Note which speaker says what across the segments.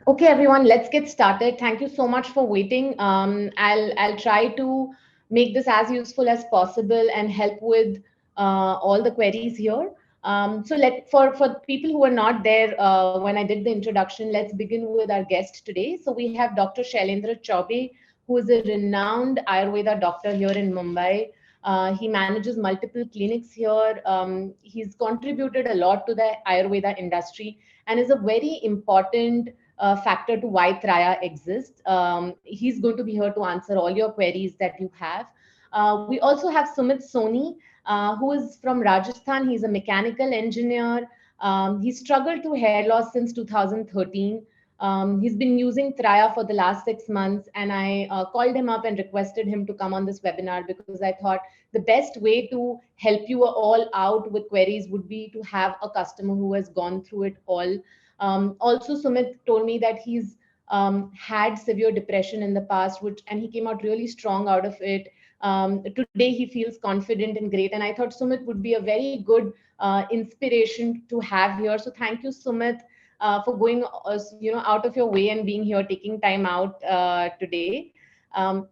Speaker 1: Okay, everyone, let's get started. Thank you so much for waiting. I'll try to make this as useful as possible and help with all the queries here. So let for people who are not there when I did the introduction, let's begin with our guest today. So we have Dr. Shailendra Chaube, who is a renowned Ayurveda doctor here in Mumbai. He manages multiple clinics here. He's contributed a lot to the Ayurveda industry and is a very important factor to why Traya exists. He's going to be here to answer all your queries that you have. We also have Sumit Soni, who is from Rajasthan. He's a mechanical engineer. He struggled to hair loss since 2013. He's been using Traya for the last 6 months, and I called him up and requested him to come on this webinar because I thought the best way to help you all out with queries would be to have a customer who has gone through it all. Also, Sumit told me that he's had severe depression in the past, which and he came out really strong out of it. Today he feels confident and great, and I thought Sumit would be a very good inspiration to have here. So thank you, Sumit, for going out of your way and being here, taking time out today. Um,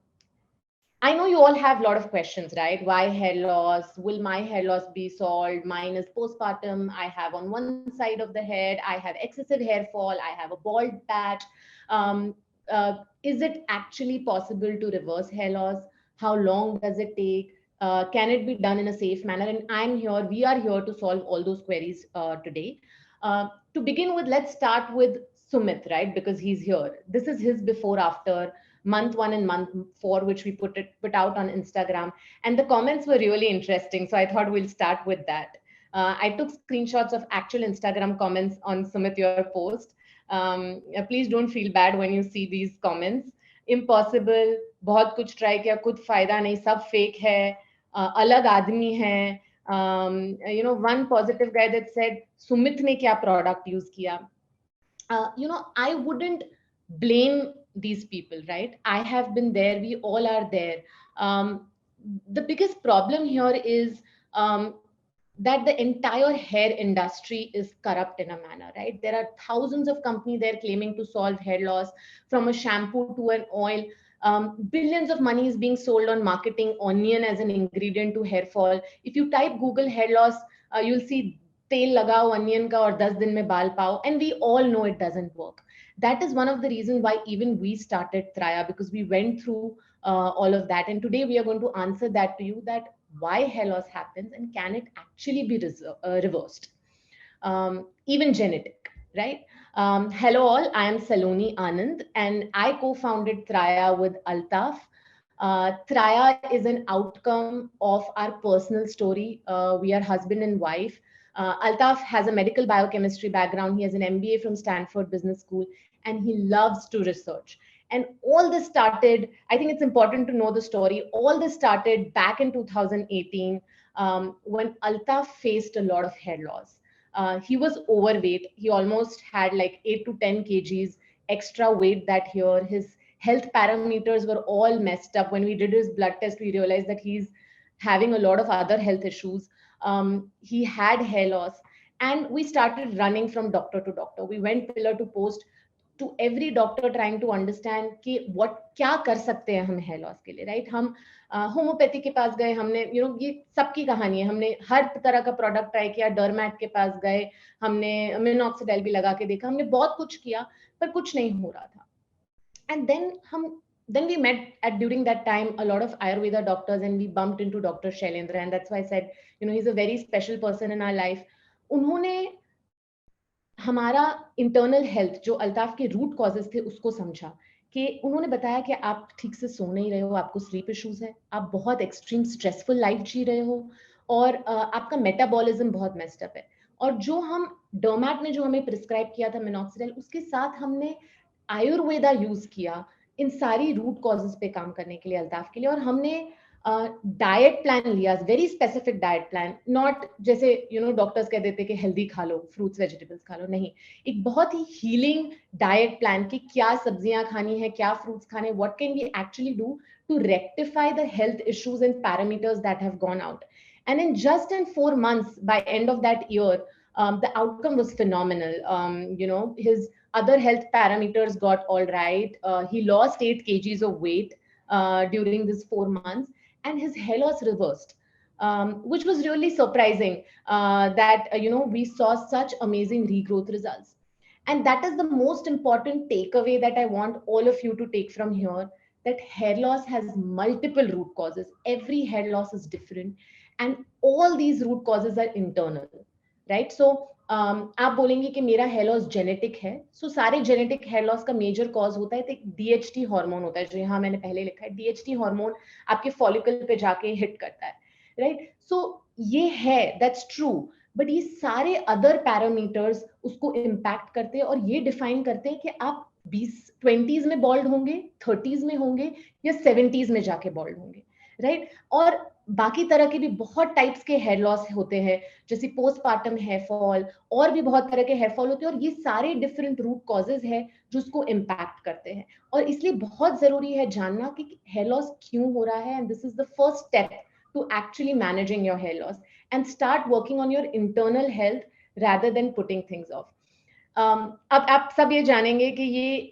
Speaker 1: I know you all have a lot of questions, right? Why hair loss? Will my hair loss be solved? Mine is postpartum. I have on one side of the head, I have excessive hair fall, I have a bald patch. Um, is it actually possible to reverse hair loss? How long does it take? Can it be done in a safe manner? And we are here to solve all those queries today. To begin with, let's start with Sumit, right? Because he's here. This is his before after month one and month four, which we put out on Instagram, and the comments were really interesting. So I thought we'll start with that. I took screenshots of actual Instagram comments on Sumit your post. Please don't feel bad when you see these comments. Impossible, बहुत कुछ try किया, कुछ फायदा नहीं, सब fake है, अलग आदमी है. One positive guy that said Sumit ने क्या product use किया. I wouldn't blame these people, right? I have been there. We all are there. The biggest problem here is that the entire hair industry is corrupt in a manner, right? There are thousands of companies there claiming to solve hair loss, from a shampoo to an oil. Billions of money is being sold on marketing onion as an ingredient to hair fall. If you type Google hair loss, you'll see तेल लगाओ onion का और 10 दिन में बाल पाओ, and we all know it doesn't work. That is one of the reasons why even we started Traya, because we went through all of that, and today we are going to answer that to you, that why hair loss happens and can it actually be reversed, even genetic, right? Hello all, I am Saloni Anand and I co-founded Traya with Altaf. Traya is an outcome of our personal story. We are husband and wife. Altaf has a medical biochemistry background. He has an MBA from Stanford Business School, and he loves to research. And all this started, I think it's important to know the story. All this started back in 2018 when Altaf faced a lot of hair loss. He was overweight. He almost had like 8 to 10 kgs extra weight that year. His health parameters were all messed up. When we did his blood test, we realized that he's having a lot of other health issues. He had hair loss, and we started running from doctor to doctor. We went pillar to post to every doctor trying to understand कि what क्या कर सकते हैं हम hair loss के लिए, right? हम homeopathy के पास गए, हमने ये सबकी कहानी है, हमने हर तरह का प्रोडक्ट ट्राई किया, डर्मैट के पास गए, हमने मिनॉक्सिडिल भी लगा के देखा, हमने बहुत कुछ किया पर कुछ नहीं हो रहा था. And then we met at during that time a lot of Ayurveda doctors, and we bumped into Dr. Shailendra, and that's why I said he's a very special person in our life. उन्होंने हमारा internal health जो अल्ताफ के root causes थे उसको समझा, कि उन्होंने बताया कि आप ठीक से सो नहीं रहे हो, आपको स्लीप इश्यूज है, आप बहुत एक्सट्रीम स्ट्रेसफुल लाइफ जी रहे हो, और आपका मेटाबॉलिज्म बहुत मेस्ड अप है. और जो हम डर्मैट ने जो हमें प्रिस्क्राइब किया था मिनॉक्सिडिल, उसके साथ हमने आयुर्वेदा यूज किया इन सारी रूट कॉजेस पे काम करने के लिए अल्ताफ के लिए. और हमने डाइट प्लान लिया, very specific diet plan, not जैसे डॉक्टर्स कह देते कि हेल्दी खा लो, फ्रूट्स वेजिटेबल्स खा लो, नहीं, एक बहुत ही हीलिंग डाइट प्लान कि क्या सब्जियां खानी है, क्या फ्रूट्स खाने, what can we actually do to rectify the health issues and parameters that have gone out. And in 4 months, by end of that year, the outcome was phenomenal. His other health parameters got all right. He lost 8 kgs of weight during this 4 months, and his hair loss reversed, which was really surprising. That we saw such amazing regrowth results, and that is the most important takeaway that I want all of you to take from here. That hair loss has multiple root causes. Every hair loss is different, and all these root causes are internal, right? So आप बोलेंगे कि मेरा hair loss genetic है, सो सारे genetic hair loss का major cause होता है तो डीएचटी हार्मोन होता है, जो यहाँ मैंने पहले लिखा है, डीएचटी हार्मोन आपके फॉलिकल पे जाके हिट करता है, राइट? सो ये है, दैट्स ट्रू, बट ये सारे अदर पैरामीटर्स उसको इम्पैक्ट करते हैं और ये डिफाइन करते हैं कि आप 20s में बॉल्ड होंगे, 30s में होंगे या 70s में जाके बॉल्ड होंगे, राइट? और बाकी तरह के भी बहुत टाइप्स के हेयर लॉस होते हैं, जैसे पोस्टपार्टम हेयर फॉल, और भी बहुत तरह के हेयर फॉल होते हैं, और ये सारे डिफरेंट रूट कॉजेज है जो उसको इम्पैक्ट करते हैं। और इसलिए बहुत जरूरी है जानना कि हेयर लॉस क्यों हो रहा है, and this is the first step to actually managing your hair loss, and start working on your internal health rather than putting things off. अब आप सब ये जानेंगे कि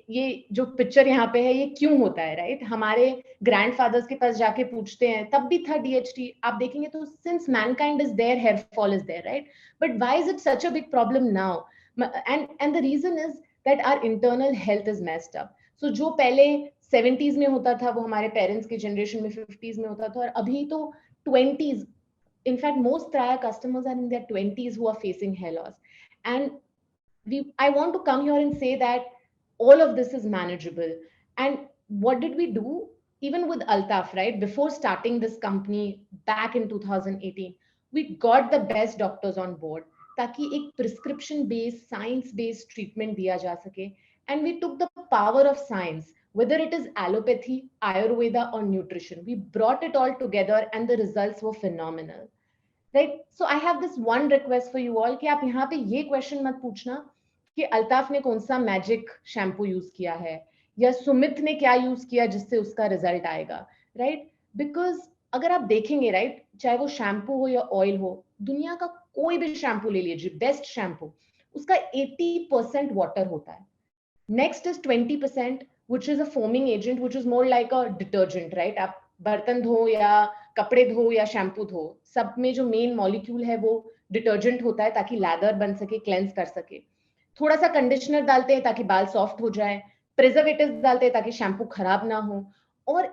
Speaker 1: ये जो पिक्चर यहाँ पे है ये क्यों होता है, राइट? हमारे ग्रैंडफादर्स के पास जाके पूछते हैं, तब भी था डीएचटी, आप देखेंगे तो since mankind is there, hair fall is there, right? But why is it such a big problem now? And the reason is that our internal health is messed up. So जो पहले 70s में होता था वो हमारे parents के generation में 50s में होता था, और अभी तो 20s. In fact, most Traya customers are in their 20s who are facing hair loss. And I want to come here and say that all of this is manageable. And what did we do? Even with Altaf, right? Before starting this company back in 2018, we got the best doctors on board ताकि एक prescription based, science based treatment दिया जा सके. And we took the power of science, whether it is allopathy, Ayurveda, or nutrition. We brought it all together and the results were phenomenal. Right? So I have this one request for you all कि आप यहाँ पे ये question मत पूछना कि अल्ताफ ने कौन सा मैजिक शैम्पू यूज किया है या सुमित ने क्या यूज किया जिससे उसका रिजल्ट आएगा, राइट? बिकॉज अगर आप देखेंगे, राइट, चाहे वो शैम्पू हो या ऑयल हो, दुनिया का कोई भी शैम्पू ले लीजिए, बेस्ट शैम्पू, उसका 80% वाटर होता है. Next is 20%, which is a foaming agent, which is more like a detergent, right? आप बर्तन धो या कपड़े धो या शैम्पू धो, सब में जो मेन मॉलिक्यूल है वो डिटर्जेंट होता है ताकि लैदर बन सके, क्लेंस कर सके. थोड़ा सा कंडीशनर डालते हैं ताकि बाल सॉफ्ट हो जाए, प्रिजर्वेटिव्स डालते हैं ताकि शैम्पू खराब ना हो, और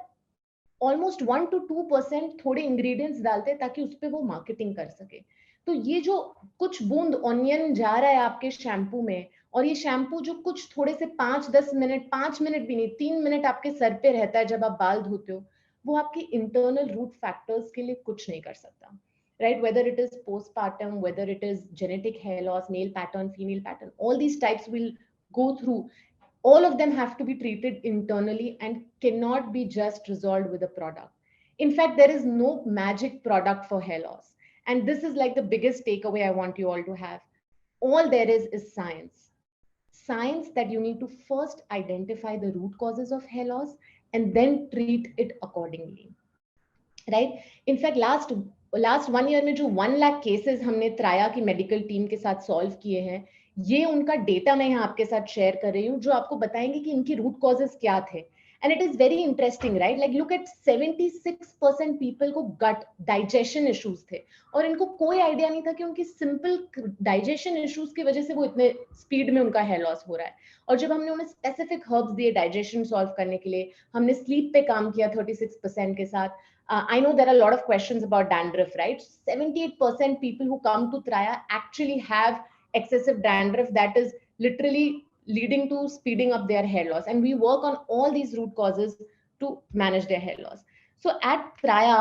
Speaker 1: ऑलमोस्ट 1 to 2% थोड़े इंग्रेडिएंट्स डालते हैं ताकि उस पर वो मार्केटिंग कर सके. तो ये जो कुछ बूंद ऑनियन जा रहा है आपके शैम्पू में, और ये शैम्पू जो कुछ थोड़े से 5-10 मिनट, 5 मिनट भी नहीं, 3 मिनट आपके सर पे रहता है जब आप बाल धोते हो, वो आपके इंटरनल रूट फैक्टर्स के लिए कुछ नहीं कर सकता, right? Whether it is postpartum, whether it is genetic hair loss, male pattern, female pattern, all these types will go through. All of them have to be treated internally and cannot be just resolved with a product. In fact, there is no magic product for hair loss. And this is like the biggest takeaway I want you all to have. All there is science. Science that you need to first identify the root causes of hair loss and then treat it accordingly. Right? In fact, last 1 year में जो 1 lakh cases हमने त्राया की medical team के साथ solve किए हैं, ये उनका डेटा मैं यहाँ आपके साथ शेयर कर रही हूँ, जो आपको बताएंगे कि इनकी रूट कॉजेस क्या थे. And it is very interesting, right? Like look at 76% people को gut digestion issues थे, और इनको कोई आइडिया नहीं था कि उनकी सिंपल डाइजेशन इश्यूज की वजह से वो इतने स्पीड में उनका हेयर लॉस हो रहा है. और जब हमने उन्हें स्पेसिफिक हर्ब्स दिए डाइजेशन सॉल्व करने के लिए, हमने स्लीप पे काम किया 36% के साथ. I know there are a lot of questions about dandruff, right? 78% people who come to Traya actually have excessive dandruff that is literally leading to speeding up their hair loss, and we work on all these root causes to manage their hair loss. So at Traya,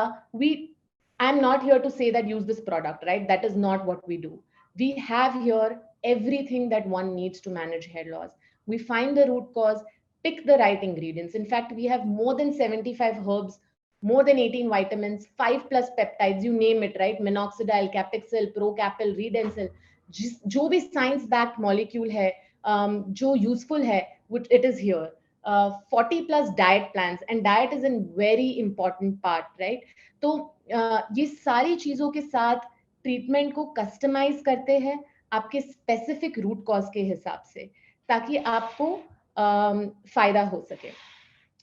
Speaker 1: I'm not here to say that use this product, right? That is not what we do. We have here everything that one needs to manage hair loss. We find the root cause, pick the right ingredients. In fact, we have more than 75 herbs, more than 18 vitamins, 5+ peptides, you name it, right? Minoxidil, Capixil, Procapil, Redensil, जो भी science backed molecule है, जो useful है, it is here. 40+ diet plans, and diet is a very important part, right? तो ये सारी चीजों के साथ ट्रीटमेंट को कस्टमाइज करते हैं आपके स्पेसिफिक रूट कॉज के हिसाब से, ताकि आपको फायदा हो सके,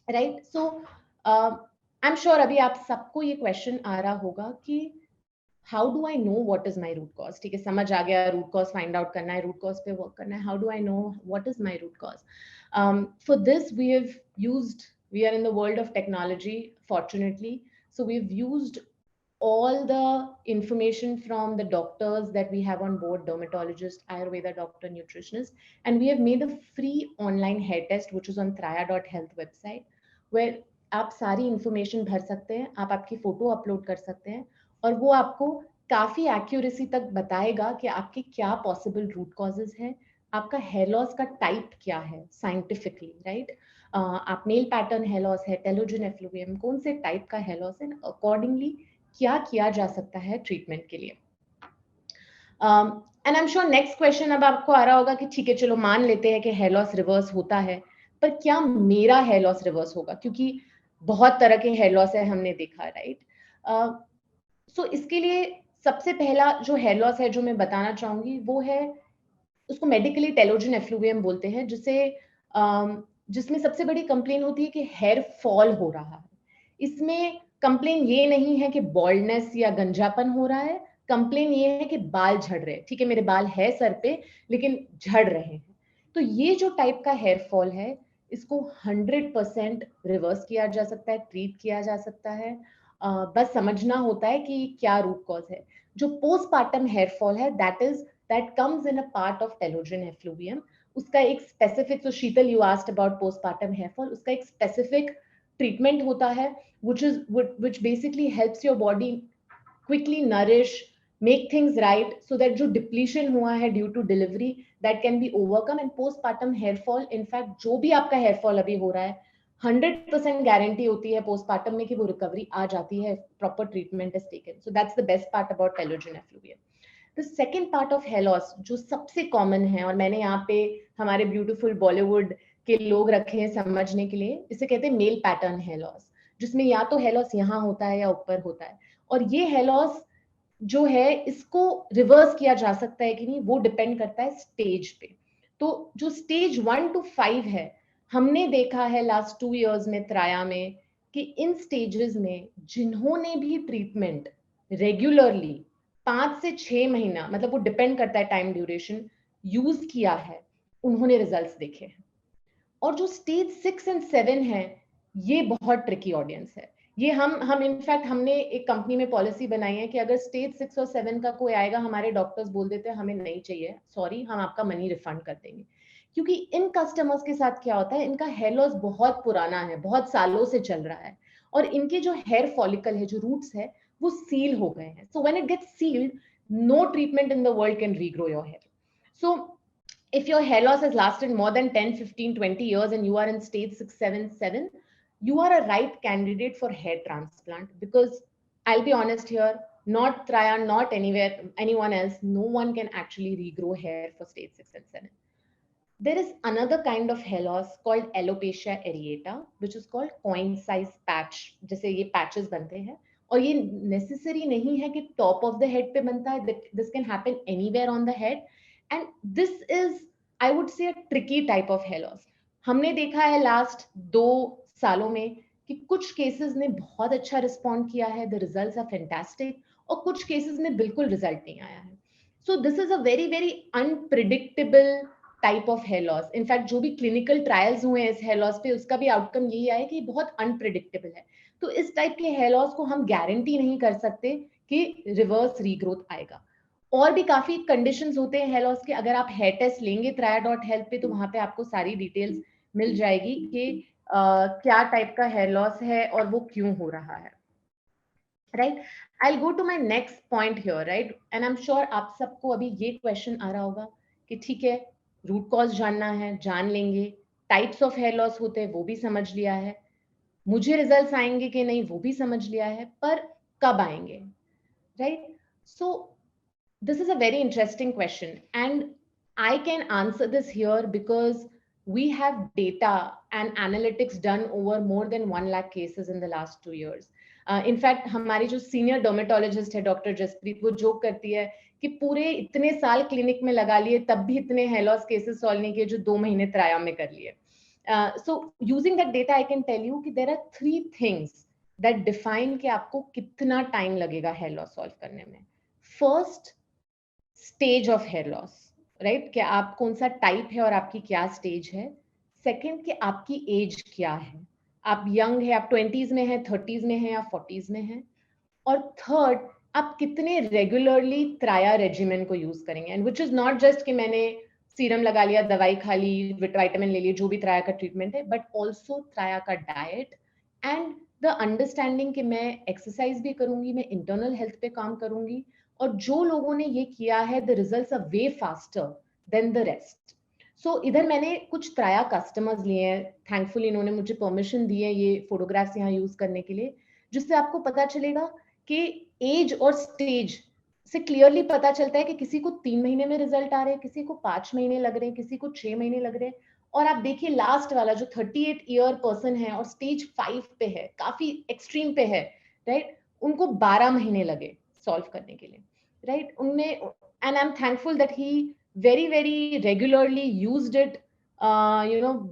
Speaker 1: right? So I am sure अभी आप सबको ये क्वेश्चन आ रहा होगा कि how do I know what is my root cause? ठीक है, समझ आ गया, रूट कॉज फाइंड आउट करना है, रूट कॉज पे वर्क करना है. How do I know what is my root cause? For this we are in the world of technology, fortunately, so we've used all the information from the doctors that we have on board, dermatologist, ayurveda doctor, nutritionist, and we have made a free online hair test which is on traya.health website, where आप सारी information भर सकते हैं, आप आपकी photo upload कर सकते हैं और वो आपको काफी एक्यूरेसी तक बताएगा कि आपके क्या पॉसिबल रूट कॉजेज हैं, आपका हेयर लॉस का टाइप क्या है साइंटिफिकली, राइट? आप मेल पैटर्न हेयर लॉस है, टेलोजन एफ्लुवियम, कौन से टाइप का हेयर लॉस है, अकॉर्डिंगली क्या किया जा सकता है ट्रीटमेंट के लिए. And I am sure next question अब आपको आ रहा होगा कि ठीक है, चलो मान लेते हैं कि हेयर लॉस रिवर्स होता है, पर क्या मेरा हेयर लॉस रिवर्स होगा? क्योंकि बहुत तरह के हेयर लॉस है, हमने देखा, राइट? सो इसके लिए सबसे पहला जो हेयर लॉस है जो मैं बताना चाहूंगी वो है, उसको मेडिकली टेलोजन एफ्लुवियम बोलते हैं, जिसमें सबसे बड़ी कंप्लेन होती है कि हेयर फॉल हो रहा है. इसमें कंप्लेन ये नहीं है कि बॉल्डनेस या गंजापन हो रहा है, कंप्लेन ये है कि बाल झड़ रहे हैं. ठीक है, मेरे बाल है सर पे लेकिन झड़ रहे हैं. तो ये जो टाइप का हेयर फॉल है, इसको 100% रिवर्स किया जा सकता है, ट्रीट किया जा सकता है. बस समझना होता है कि क्या रूट कॉज है. जो पोस्टपार्टम हेयर फॉल है, that comes in a part of telogen effluvium. उसका एक स्पेसिफिक, तो Sheetal you asked about postpartum hair fall, उसका एक स्पेसिफिक ट्रीटमेंट होता है which basically helps your body quickly nourish, make things right, so that जो depletion हुआ है due to delivery, that can be overcome. And postpartum hair fall, in fact जो भी आपका hair fall अभी हो रहा है, 100% गारंटी होती है postpartum में कि वो रिकवरी आ जाती है, proper treatment is taken. So that's the best part about telogen effluvium. The second part of hair loss जो सबसे कॉमन है, और मैंने यहाँ पे हमारे ब्यूटीफुल बॉलीवुड के लोग रखे हैं समझने के लिए, इसे कहते हैं मेल पैटर्न हेयर लॉस, जिसमें या तो हेयर लॉस यहाँ होता है या ऊपर होता है. और ये हेयर लॉस जो है, इसको रिवर्स किया जा सकता है कि नहीं, वो डिपेंड करता है स्टेज पे. तो जो स्टेज 1 to 5 है, हमने देखा है लास्ट 2 years में त्राया में कि इन स्टेजेस में जिन्होंने भी ट्रीटमेंट रेगुलरली 5 से 6 महीना, मतलब वो डिपेंड करता है टाइम ड्यूरेशन, यूज किया है, उन्होंने रिजल्ट्स देखे हैं. और जो स्टेज 6 and 7 है, ये बहुत ट्रिकी ऑडियंस है. ये हम इनफैक्ट हमने एक कंपनी में पॉलिसी बनाई है कि अगर स्टेज 6 और 7 का कोई आएगा, हमारे डॉक्टर्स बोल देते हैं हमें नहीं चाहिए, सॉरी, हम आपका मनी रिफंड कर देंगे. क्योंकि इन कस्टमर्स के साथ क्या होता है, इनका हेयर लॉस बहुत पुराना है, बहुत सालों से चल रहा है, और इनके जो हेयर फॉलिकल है, जो रूट्स है, वो सील हो गए हैं. So when it gets sealed, no treatment in the world can regrow your hair. So if your hair loss has lasted more than 10, 15, 20 years and you are in stage 6, 7, 7, you are a right candidate for hair transplant. Because I'll be honest here, not Traya, not anywhere, anyone else, no one can actually regrow hair for stage 6 and 7. There is another kind of hair loss called alopecia areata, which is called coin size patch. जैसे ये patches बनते हैं, और ये necessary नहीं है कि top of the head पे बनता है. This can happen anywhere on the head. And this is, I would say, a tricky type of hair loss. हमने देखा है लास्ट 2 सालों में कि कुछ केसेस ने बहुत अच्छा रिस्पॉन्ड किया है, द रिजल्ट्स आर फैंटास्टिक, और कुछ केसेस में बिल्कुल रिजल्ट नहीं आया है. So this is a very very unpredictable type of hair loss. In fact जो भी क्लिनिकल ट्रायल्स हुए हैं इस हेयर लॉस पे, उसका भी आउटकम यही आया कि बहुत अनप्रिडिक्टेबल है. तो इस टाइप के हेयर लॉस को हम गारंटी नहीं कर सकते कि रिवर्स रीग्रोथ आएगा. और भी काफी कंडीशंस होते हैं हेयर लॉस के. अगर आप हेयर टेस्ट लेंगे traya.health पे, तो वहां पे आपको सारी डिटेल्स मिल जाएगी कि क्या टाइप का हेयर लॉस है और वो क्यों हो रहा है, right? I will go to my next point here, right? And I am sure आप सबको अभी ये क्वेश्चन आ रहा होगा कि ठीक है, रूट कॉज जानना है, जान लेंगे, टाइप्स ऑफ हेयर लॉस होते हैं वो भी समझ लिया है, मुझे रिजल्ट्स आएंगे कि नहीं वो भी समझ लिया है, पर कब आएंगे, right? So this is a very interesting question, and I can answer this here because we have data and analytics done over more than 1 lakh cases in the last 2 years. In fact, हमारी जो senior dermatologist है doctor Jasprit, वो joke करती है कि पूरे इतने साल क्लिनिक में लगा लिए तब भी इतने हेयर लॉस केसेस सॉल्व नहीं किए जो 2 महीने त्राया में कर लिए. So using that data, I can tell you कि there are 3 things that define कि आपको कितना टाइम लगेगा हेयर लॉस सॉल्व करने में. First, stage of hair loss, right, कि आप कौन सा टाइप है और आपकी क्या स्टेज है. सेकंड, कि आपकी एज क्या है, आप यंग है, आप 20s में है, 30s में है या 40s में है. और थर्ड, आप कितने रेगुलरली त्राया रेजिमेन को यूज करेंगे. And which is not just कि मैंने सीरम लगा लिया, दवाई खा ली, विटामिन ले लिए, जो भी त्राया का ट्रीटमेंट है, बट ऑल्सो त्राया का डाइट एंड द अंडरस्टैंडिंग कि मैं एक्सरसाइज भी करूंगी, मैं इंटरनल हेल्थ पे काम करूंगी. और जो लोगों ने ये किया है, the results are way faster than the rest. So इधर मैंने कुछ त्राया कस्टमर्स लिए हैं, थैंकफुली इन्होंने मुझे परमिशन दी है ये फोटोग्राफ्स यहाँ यूज करने के लिए, जिससे आपको पता चलेगा कि एज और स्टेज से क्लियरली पता चलता है कि किसी को 3 महीने में रिजल्ट आ रहे हैं, किसी को 5 महीने लग रहे हैं, किसी को 6 महीने लग रहे हैं. और आप देखिए लास्ट वाला जो 38 ईयर पर्सन है और स्टेज 5 पे है, काफी एक्सट्रीम पे है, राइट, उनको 12 महीने लगे सॉल्व करने के लिए, राइट. उनने, and I am thankful that he very very regularly used it,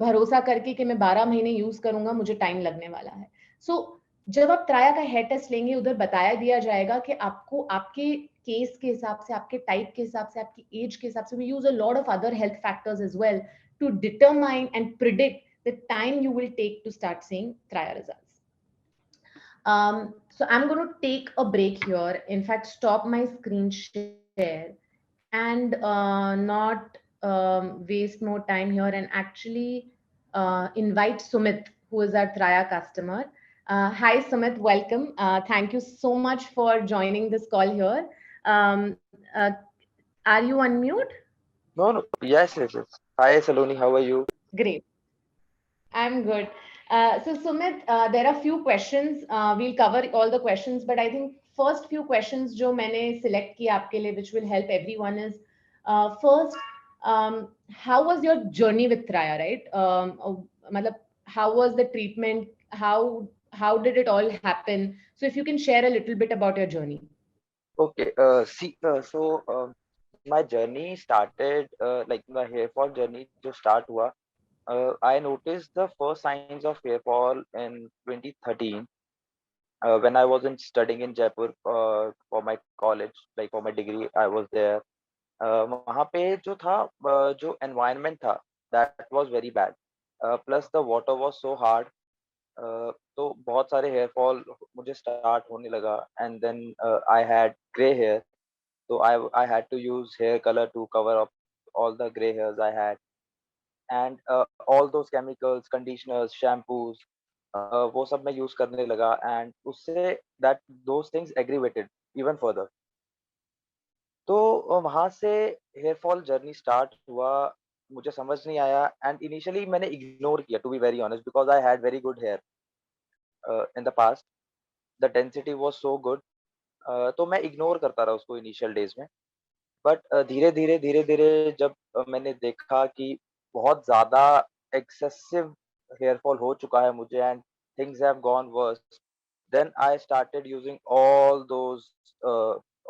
Speaker 1: भरोसा करके कि मैं 12 महीने यूज करूंगा, मुझे टाइम लगने वाला है. सो जब आप त्राया का हेयर टेस्ट लेंगे, उधर बताया दिया जाएगा कि आपको आपके केस के हिसाब से, आपके टाइप के हिसाब से, आपकी एज के हिसाब से, we use a lot of other health factors as well to determine and predict the time you will take to start seeing trial results. So I'm going to take a break here. In fact, stop my screen share and not waste more time here, and actually invite Sumit, who is our Traya customer. Hi, Sumit, welcome. Thank you so much for joining this call here. Um, uh, are you on mute?
Speaker 2: No, no. Yes, yes, yes. Hi, Saloni. How are you?
Speaker 1: Great. I'm good. So Sumit, there are few questions. We'll cover all the questions, but I think first few questions जो मैंने select किए आपके लिए, which will help everyone, is first, how was your journey with Traya, right? मतलब, how was the treatment? How did it all happen? So if you can share a little bit about your journey.
Speaker 2: Okay. My journey started like the hair fall journey जो start हुआ. I noticed the first signs of hair fall in 2013 when I wasn't studying in Jaipur for my college, like for my degree. I was there. वहाँ पे जो था जो environment था, that was very bad. Plus the water was so hard. तो बहुत सारे hair fall मुझे स्टार्ट होने लगा and then I had grey hair तो I had to use hair colour to cover up all the grey hairs I had and all those chemicals conditioners shampoos वो सब मैं यूज करने लगा and उससे that those things aggravated even further तो वहाँ से हेयर फॉल जर्नी स्टार्ट हुआ मुझे समझ नहीं आया एंड इनिशियली मैंने इग्नोर किया to be very honest because I had very good hair in the past the density was so good तो मैं इग्नोर करता रहा उसको इनिशियल डेज में बट धीरे धीरे जब मैंने देखा कि बहुत ज़्यादा एक्सेसिव हेयर फॉल हो चुका है मुझे and things have gone worse then I started using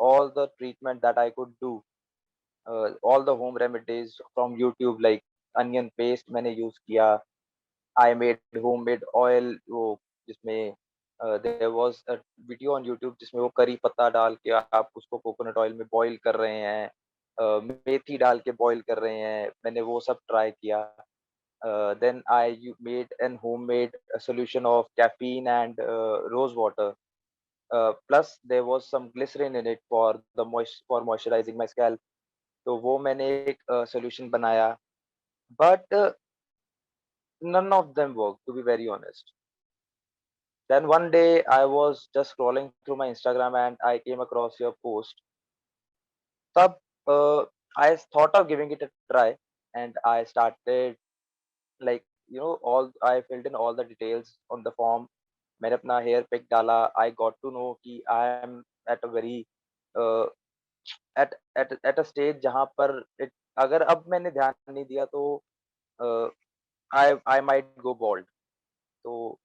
Speaker 2: all the treatment that I could do all the home remedies from YouTube like onion paste मैंने यूज किया I made homemade oil वो जिसमें there was a video on YouTube जिसमें वो करी पत्ता डाल के आप उसको कोकोनट ऑयल में बॉईल कर रहे हैं मेथी डाल के बॉईल कर रहे हैं मैंने वो सब ट्राई किया then made an homemade solution of caffeine and rose water plus there was some glycerin in it for moisturizing my scalp तो वो मैंने एक solution बनाया but none of them worked to be very honest. Then one day I was just scrolling through my Instagram and I came across your post. Tab, I thought of giving it a try and I started like all I filled in all the details on the form. मैंने अपना hair pick डाला. I got to know कि I am at a very uh, at a stage जहाँ पर अगर अब मैंने ध्यान नहीं दिया तो uh, I might go bald. तो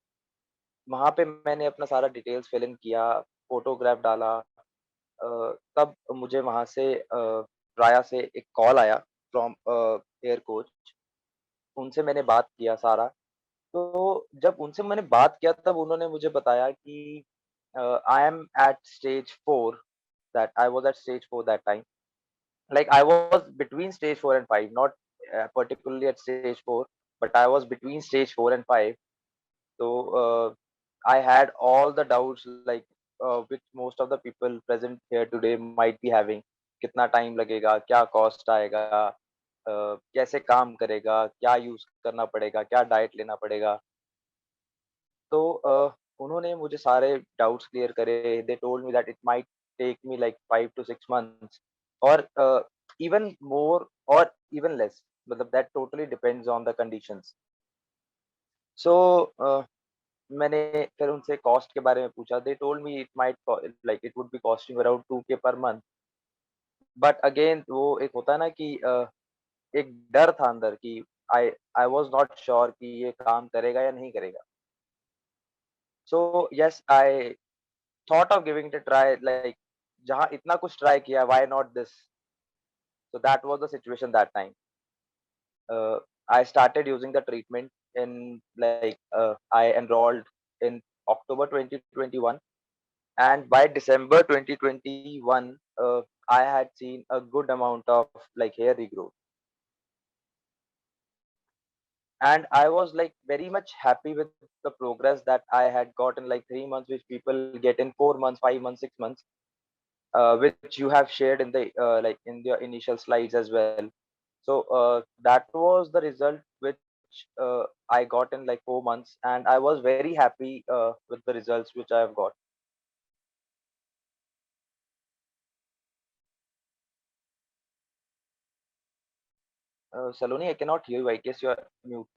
Speaker 2: वहाँ पे मैंने अपना सारा डिटेल्स फिल इन किया, फोटोग्राफ डाला, तब मुझे वहाँ से राया से एक कॉल आया फ्रॉम एयर कोच। उनसे मैंने बात किया सारा। तो जब उनसे मैंने बात किया तब उन्होंने मुझे बताया कि I am at stage 4, that I was at stage 4 that time. Like I was between stage 4 and 5, not particularly at stage 4, but I was between stage 4 and 5. So I had all the doubts, like which most of the people present here today might be having. कितना time लगेगा, क्या cost आएगा, कैसे काम करेगा, क्या use करना पड़ेगा, क्या डाइट लेना पड़ेगा। तो उन्होंने मुझे सारे डाउट्स क्लियर करे। They told me that it might take me like 5 to 6 months और इवन मोर और इवन लेस, मतलब that totally depends on the conditions. So मैंने फिर उनसे कॉस्ट के बारे में पूछा। They told me it might like it would be costing around 2K per month. But again वो एक होता है ना कि एक डर था अंदर कि आई आई वाज नॉट श्योर कि ये काम करेगा या नहीं करेगा। So yes, I thought of giving it a try, like जहाँ इतना कुछ ट्राई किया, why not this? So that was the situation that time. I started using the treatment in like I enrolled in October 2021, and by December 2021, I had seen a good amount of like hair regrowth, and I was like very much happy with the progress that I had got in like 3 months, which people get in 4 months, 5 months, 6 months, which you have shared in the like in the initial slides as well. So that was the result which I got in like 4 months, and I was very happy with the results which I have got. Saloni, I cannot hear you. I guess you are mute.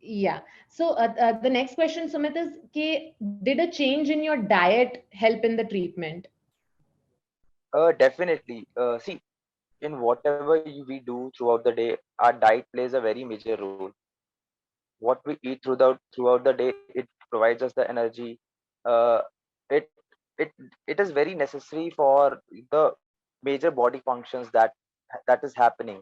Speaker 1: Yeah. So the next question, Sumit, is did a change in your diet help in the treatment?
Speaker 2: Definitely. See, in whatever we do throughout the day, our diet plays a very major role. What we eat throughout the day, it provides us the energy. Uh, it it it is very necessary for the major body functions that is happening,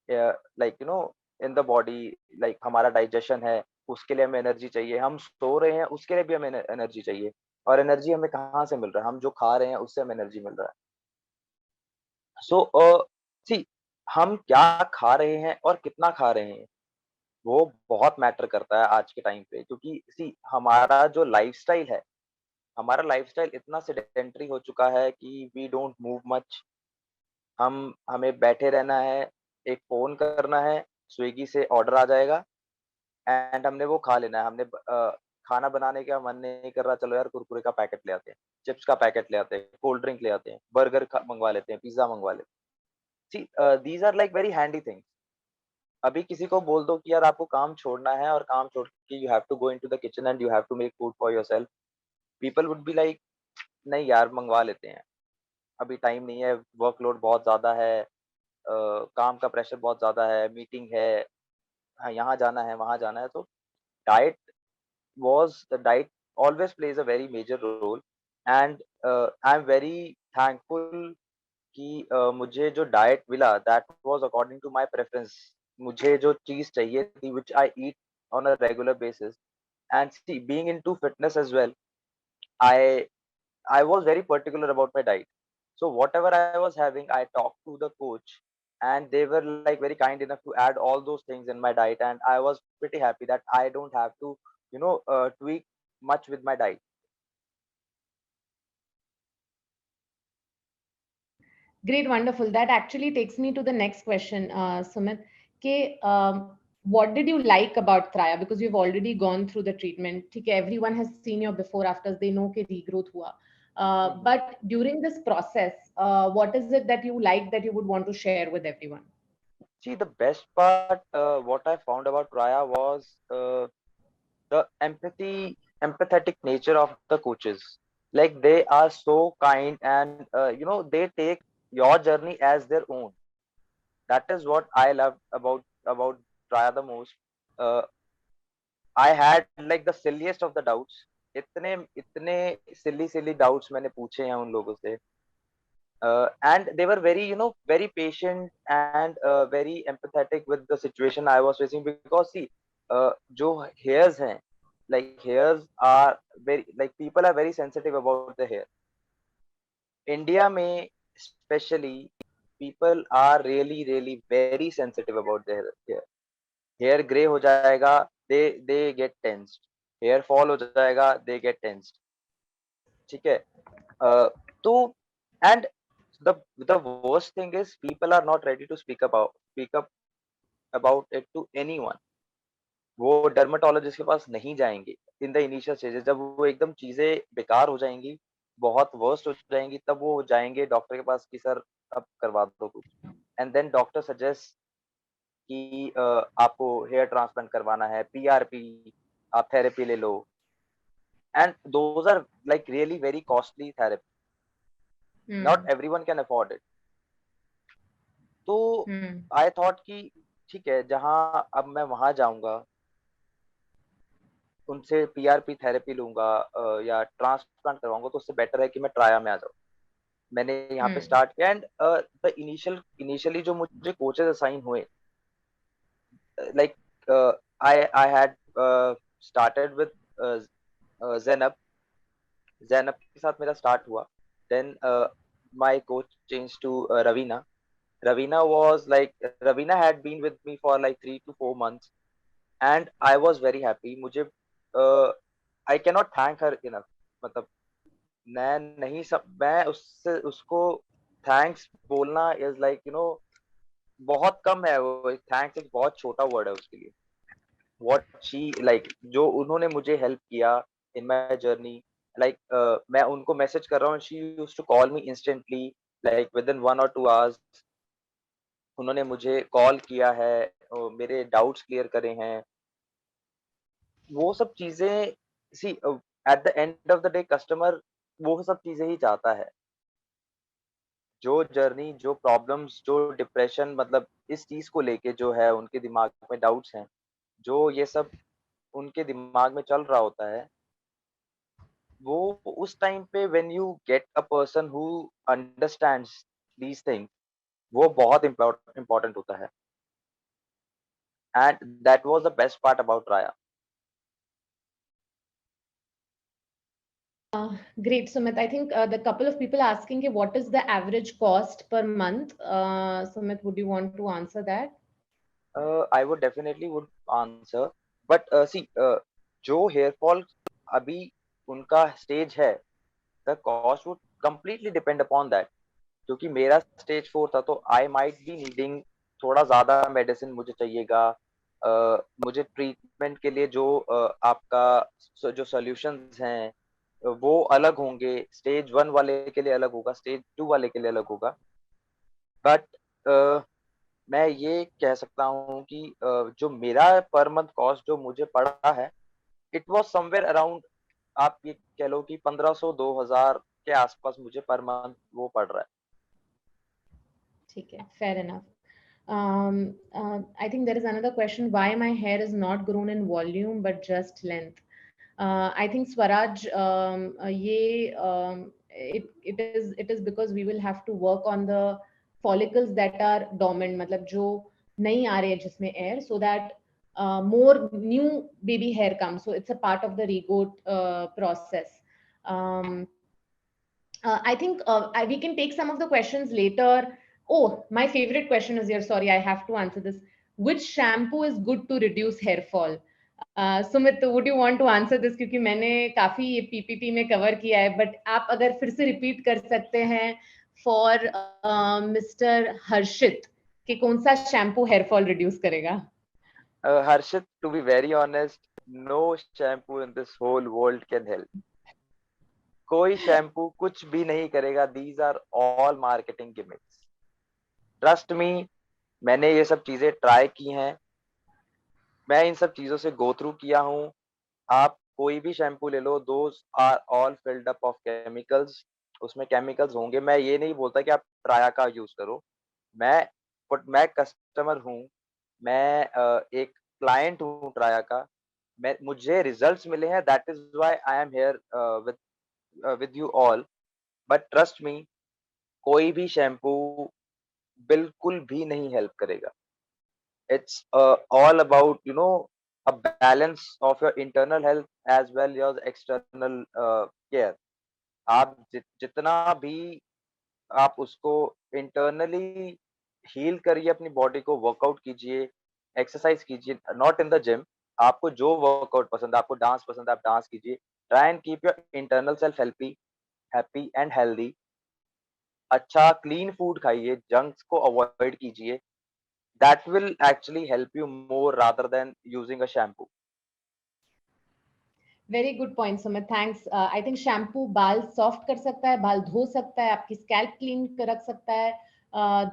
Speaker 2: like you know, in the body. Like हमारा digestion है, उसके लिए हमें energy चाहिए। हम सो रहे हैं, उसके लिए भी हमें एनर्जी चाहिए। और एनर्जी हमें कहाँ से मिल रहा है? हम जो खा रहे हैं उससे हमें एनर्जी मिल रहा है। सो सी, हम क्या खा रहे हैं और कितना खा रहे हैं, वो बहुत मैटर करता है आज के टाइम पे। क्योंकि सी, हमारा जो लाइफस्टाइल है, हमारा लाइफस्टाइल इतना सेडेंटरी हो चुका है कि वी डोंट मूव मच। हमें बैठे रहना है, एक फ़ोन करना है, स्विगी से ऑर्डर आ जाएगा एंड हमने वो खा लेना है। खाना बनाने का मन नहीं कर रहा, चलो यार कुरकुरे का पैकेट ले आते हैं, चिप्स का पैकेट ले आते हैं, कोल्ड ड्रिंक ले आते हैं, बर्गर मँगवा लेते हैं, पिज़्ज़ा मँगवा लेते हैं। See these are like very handy things. अभी किसी को बोल दो कि यार आपको काम छोड़ना है और काम छोड़ के you have to go into the kitchen and you have to make food for yourself, people would be like नहीं यार मँगवा लेते हैं, अभी टाइम नहीं है, वर्कलोड बहुत ज़्यादा है, काम का प्रेशर बहुत ज़्यादा है, मीटिंग है, हाँ, यहाँ जाना है, वहाँ जाना है। तो diet diet always plays a very major role, and I'm very thankful कि मुझे जो डाइट मिला that was according to my preference। मुझे जो चीज़ चाहिए थी which I eat on a regular basis, and see, being into fitness as well, I I was very particular about my diet। So whatever I was having, I talked to the coach, and they were like very kind enough to add all those things in my diet, and I was pretty happy that I don't have to, tweak much with my diet.
Speaker 1: Great, wonderful. That actually takes me to the next question, Sumit. What did you like about Traya? Because you've already gone through the treatment. ठीक है, everyone has seen your before afters. They know कि regrowth हुआ.
Speaker 2: Mhm.
Speaker 1: But during this process, what is it that you like that you would want to share with everyone?
Speaker 2: See, the best part, what I found about Raya was the empathetic nature of the coaches. Like they are so kind, and they take your journey as their own. That is what I love about Raya the most. Uh, I had like the silliest of the doubts, इतने इतने सिली doubts मैंने पूछे हैं उन लोगों से, and they were very, very patient and very empathetic with the situation I was facing, because see, जो hairs हैं, like hairs are very, like people are very sensitive about the hair. India में especially people are really really very sensitive about their hair. Hair gray हो जाएगा, they get tensed. Hair fall हो जाएगा, they get tensed. ठीक है? तो and the worst thing is people are not ready to speak up about it to anyone. वो dermatologist के पास नहीं जाएंगे इन द इनिशियल स्टेजेस। जब वो एकदम चीजें बेकार हो जाएंगी, बहुत वर्स्ट हो जाएंगी, तब वो जाएंगे डॉक्टर के पास कि सर अब करवा दो कुछ। एंड देन डॉक्टर सजेस्ट कि आपको हेयर ट्रांसप्लांट करवाना है, पीआरपी, आप थेरेपी ले लो, and those are like really very costly therapy, not everyone can afford it. तो आई थॉट कि ठीक है, जहाँ अब मैं वहां जाऊंगा, उनसे पीआरपी थेरेपी लूंगा या ट्रांसप्लांट करवाऊंगा, तो उससे बेटर है कि मैं ट्राया में आ जाऊँ। मैंने यहाँ पे स्टार्ट किया, एंड द इनिशियली जो मुझे कोचेस असाइन हुए, like I had started with Zainab. Zainab के साथ मेरा स्टार्ट हुआ। Then my coach change to Ravina. Ravina had been with me for like 3 to 4 months, and I was very happy. मुझे I cannot thank her enough. मतलब मैं उससे उसको थैंक्स बोलना इज लाइक बहुत कम है। वो थैंक्स एक बहुत छोटा वर्ड है उसके लिए। व्हाट शी लाइक, जो उन्होंने मुझे हेल्प किया इन माय जर्नी, लाइक मैं उनको मैसेज कर रहा हूँ, she used to call me instantly, like within 1 or 2 hours उन्होंने मुझे कॉल किया है, मेरे डाउट्स क्लियर करे हैं। वो सब चीजें, see at the end of the day customer वो सब चीजें ही चाहता है। जो जर्नी, जो प्रॉब्लम्स, जो डिप्रेशन, मतलब इस चीज को लेके जो है उनके दिमाग में डाउट्स हैं, जो ये सब उनके दिमाग में चल रहा होता है, वो उस टाइम पे when you get a person who understands these things, वो बहुत इम्पोर्टेंट होता है। And that was the best part about Raya.
Speaker 1: Great, Sumit. I think the couple of people asking what is the average cost per month. Sumit, would you want to answer that?
Speaker 2: I would definitely would answer, but see, जो hair fall अभी उनका stage है, the cost would completely depend upon that. क्योंकि मेरा stage 4 था, तो I might be needing थोड़ा ज्यादा मेडिसिन मुझे चाहिएगा। मुझे ट्रीटमेंट के लिए जो आपका जो सॉल्यूशंस हैं वो अलग होंगे। स्टेज 1 वाले के लिए अलग होगा, स्टेज 2 वाले के लिए अलग होगा। बट मैं ये कह सकता हूँ कि जो मेरा पर मंथ कॉस्ट जो मुझे पड़ा है, इट वाज समवेयर अराउंड, आप ये कह लो कि 1500-2000 के आसपास मुझे पर मंथ वो पड़ रहा है।
Speaker 1: ठीक है, fair enough. I think there is another question: why my hair is not grown in volume but just length? I think Swaraj, it is because we will have to work on the follicles that are dormant, मतलब जो नहीं आ रहे हैं जिसमें air, so that more new baby hair comes. So it's a part of the regrowth process. Um, I think we can take some of the questions later. Oh, my favorite question is here. Sorry, I have to answer this. Which shampoo is good to reduce hair fall? Sumit, would you want to answer this? क्योंकि मैंने काफी ये PPT में cover किया है, but आप अगर फिर से रिपीट कर सकते हैं फॉर मिस्टर हर्षित कि कौन सा शैम्पू हेयर फॉल रिड्यूस करेगा?
Speaker 2: Harshit, to be very honest, no shampoo in this whole world can help. कोई शैम्पू कुछ भी नहीं करेगा। These are all marketing gimmicks. Trust me, मैंने ये सब चीजें ट्राई की हैं, मैं इन सब चीजों से गो थ्रू किया हूँ। आप कोई भी शैम्पू ले लो, those are all filled up of chemicals. उसमें केमिकल्स होंगे। मैं ये नहीं बोलता कि आप ट्राया का यूज करो। मैं मैं कस्टमर हूँ, मैं एक क्लाइंट हूँ ट्राया का। मुझे रिजल्ट्स मिले हैं, that is why I am here with you all. But trust me, कोई भी शैम्पू बिल्कुल भी नहीं हेल्प करेगा। It's all about, a balance of your internal health as well as external care. आप जितना भी आप उसको इंटरनली हील करिए, अपनी बॉडी को वर्कआउट कीजिए, एक्सरसाइज कीजिए, नॉट इन द जिम। आपको जो वर्कआउट पसंद है, आपको डांस पसंद है, आप डांस कीजिए। Try and keep your internal self happy and healthy. अच्छा क्लीन फूड खाइए, जंक्स को अवॉइड कीजिए। That will actually help you more rather than using a shampoo.
Speaker 1: Very good point Sumit, thanks. I think shampoo बाल soft कर सकता है, बाल धो सकता है, आपकी स्कैल्प क्लीन रख सकता है,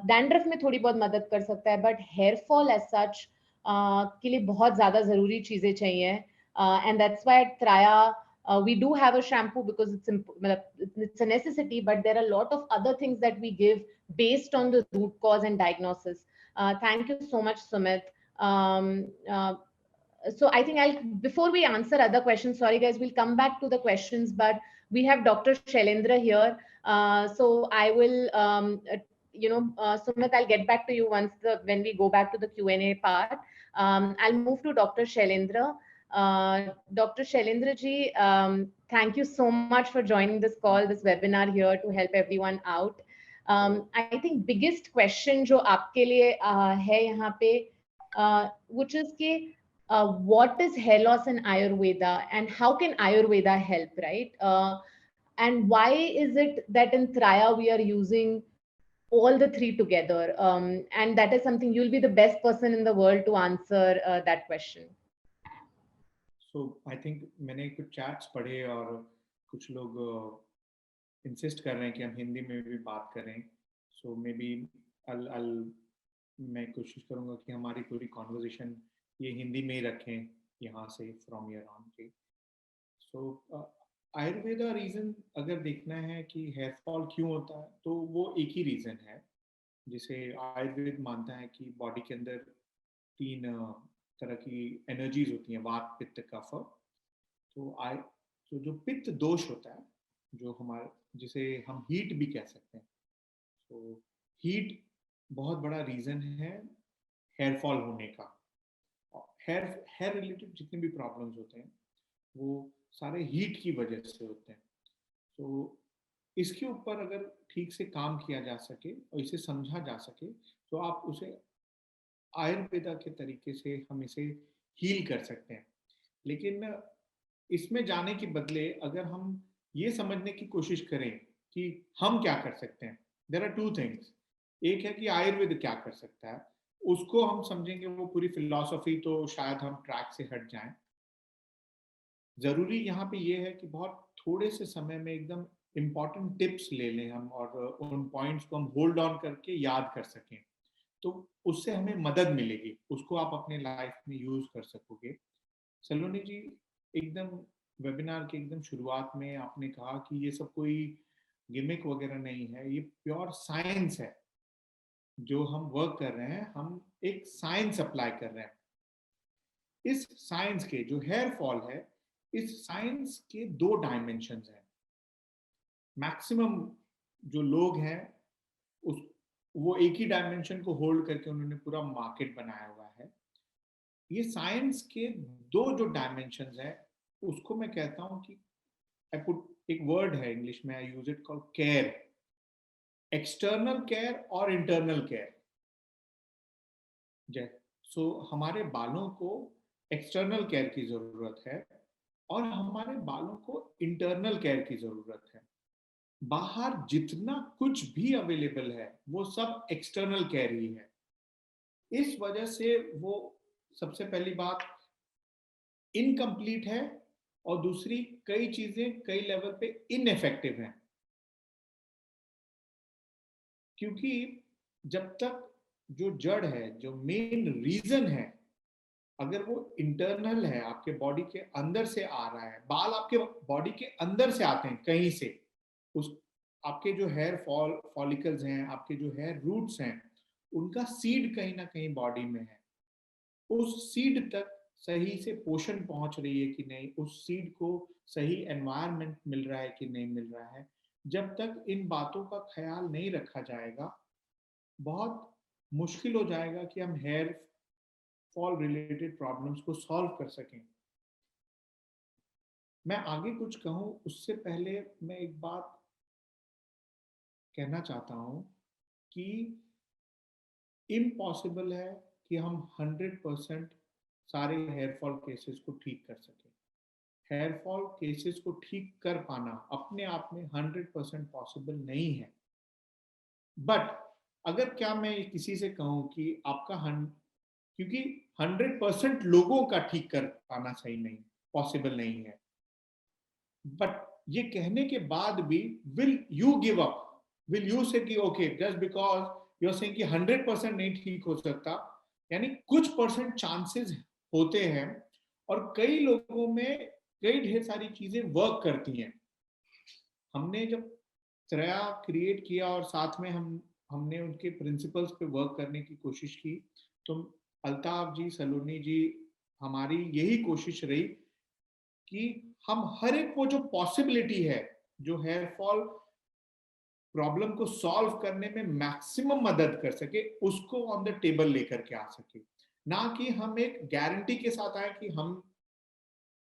Speaker 1: डैंड्रफ में थोड़ी बहुत मदद कर सकता है, but hair fall as such के लिए बहुत ज्यादा जरूरी चीजें चाहिए। And that's why at Traya we do have a shampoo because it's a necessity, but there are a lot of other things that we give based on the root cause and diagnosis. Thank you so much, Sumit. um, uh, so I think I'll, before we answer other questions, sorry guys, we'll come back to the questions, but we have Dr. Shailendra here. So I will, Sumit, I'll get back to you when we go back to the Q&A part. I'll move to Dr. Shailendra. Dr. Shailendra ji, thank you so much for joining this call, this webinar here to help everyone out. I think biggest question जो आपके लिए है यहाँ पे, which is कि what is hair loss in Ayurveda and how can Ayurveda help, right? And why is it that in Traya we are using all the three together? And that is something you'll be the best person in the world to answer that question.
Speaker 3: So I think मैंने कुछ chats पढ़े और कुछ लोग insist कर रहे हैं कि हम हिंदी में भी बात करें. So maybe मैं कोशिश करूंगा कि हमारी पूरी कॉन्वर्जेशन ये हिंदी में ही रखें यहाँ से फ्रॉम ईयर ऑन के. सो आयुर्वेदा रीज़न अगर देखना है कि हेयर फॉल क्यों होता है, तो वो एक ही रीज़न है जिसे आयुर्वेद मानता है कि बॉडी के अंदर 3 तरह की एनर्जीज होती हैं, वात पित्त कफ. तो जो पित्त दोष होता है, जो हमारे जिसे हम हीट भी कह सकते हैं, तो हीट बहुत बड़ा रीज़न है हेयर फॉल होने का. हेयर रिलेटेड जितने भी प्रॉब्लम्स होते हैं वो सारे हीट की वजह से होते हैं. तो इसके ऊपर अगर ठीक से काम किया जा सके और इसे समझा जा सके, तो आप उसे आयुर्वेदा के तरीके से हम इसे हील कर सकते हैं. लेकिन इसमें जाने के बदले अगर हम ये समझने की कोशिश करें कि हम क्या कर सकते हैं, देयर आर 2 थिंग्स. एक है कि आयुर्वेद क्या कर सकता है, उसको हम समझेंगे, वो पूरी फिलॉसफी, तो शायद हम ट्रैक से हट जाएं. जरूरी यहाँ पे ये है कि बहुत थोड़े से समय में एकदम इम्पॉर्टेंट टिप्स ले लें हम, और उन पॉइंट्स को हम होल्ड ऑन करके याद कर सकें, तो उससे हमें मदद मिलेगी, उसको आप अपने लाइफ में यूज कर सकोगे. सलोनी जी, एकदम वेबिनार के एकदम शुरुआत में आपने कहा कि ये सब कोई गिमिक वगैरह नहीं है, ये प्योर साइंस है. जो हम वर्क कर रहे हैं, हम एक साइंस अप्लाई कर रहे हैं. इस साइंस के जो हेयर फॉल है, इस साइंस के 2 डायमेंशंस हैं. मैक्सिमम जो लोग हैं वो एक ही डायमेंशन को होल्ड करके उन्होंने पूरा मार्केट बनाया हुआ है. ये साइंस के 2 जो डायमेंशंस हैं, उसको मैं कहता हूं कि एक वर्ड है इंग्लिश में, I use it called care. External care और इंटरनल केयर. सो हमारे बालों को एक्सटर्नल केयर की जरूरत है और हमारे बालों को इंटरनल केयर की जरूरत है. बाहर जितना कुछ भी अवेलेबल है वो सब एक्सटर्नल केयर ही है. इस वजह से वो सबसे पहली बात इनकम्प्लीट है, और दूसरी कई चीजें कई लेवल पे इनइफेक्टिव हैं. क्योंकि जब तक जो जड़ है, जो मेन रीजन है, अगर वो इंटरनल है, आपके बॉडी के अंदर से आ रहा है, बाल आपके बॉडी के अंदर से आते हैं कहीं से, उस आपके जो हेयर फॉलिकल्स हैं, आपके जो हेयर रूट्स हैं, उनका सीड कहीं ना कहीं बॉडी में है. उस सीड तक सही से पोषण पहुंच रही है कि नहीं, उस सीड को सही एनवायरनमेंट मिल रहा है कि नहीं मिल रहा है, जब तक इन बातों का ख्याल नहीं रखा जाएगा, बहुत मुश्किल हो जाएगा कि हम हेयर फॉल रिलेटेड प्रॉब्लम्स को सॉल्व कर सकें। मैं आगे कुछ कहूं उससे पहले मैं एक बात कहना चाहता हूं कि इम्पॉसिबल है कि हम 100% सारे हेयर फॉल केसेस को ठीक कर सकें। हेयर फॉल केसेस को ठीक कर पाना अपने आप में 100% पॉसिबल नहीं है। बट अगर क्या मैं किसी से कहूं कि आपका क्योंकि 100% लोगों का ठीक कर पाना सही नहीं, पॉसिबल नहीं है, बट ये कहने के बाद भी will you give up? Will you say कि okay just because you are saying कि 100% नहीं ठीक हो सकता, यानी कुछ परसेंट चांसेस होते हैं, और कई लोगों में कई ढेर सारी चीजें वर्क करती हैं। हमने जब त्रया क्रिएट किया और साथ में हमने उनके प्रिंसिपल्स पे वर्क करने की कोशिश की, तो अल्ताफ जी, सलोनी जी, हमारी यही कोशिश रही कि हम हर एक वो जो पॉसिबिलिटी है जो हेयर फॉल प्रॉब्लम को सॉल्व करने में मैक्सिमम मदद कर सके, उसको ऑन द टेबल लेकर के आ सके, ना कि हम एक गारंटी के साथ आए कि हम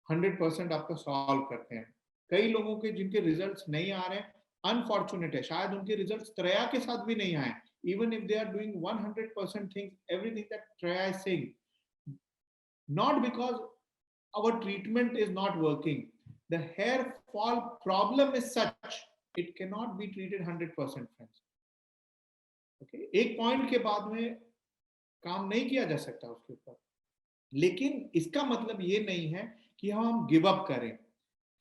Speaker 3: 100% आपका सॉल्व करते हैं। कई लोगों के जिनके रिजल्ट्स नहीं आ रहे हैं, अनफॉर्चुनेट है, शायद उनके रिजल्ट्स त्रया के साथ भी नहीं आए, even if they are doing 100% things, everything that Traya is saying, not because our treatment is not working. The hair fall problem is such, it cannot be treated 100%, friends. Okay? एक point के बाद में काम नहीं किया जा सकता उसके ऊपर, लेकिन इसका मतलब ये नहीं है कि हम गिव अप करें।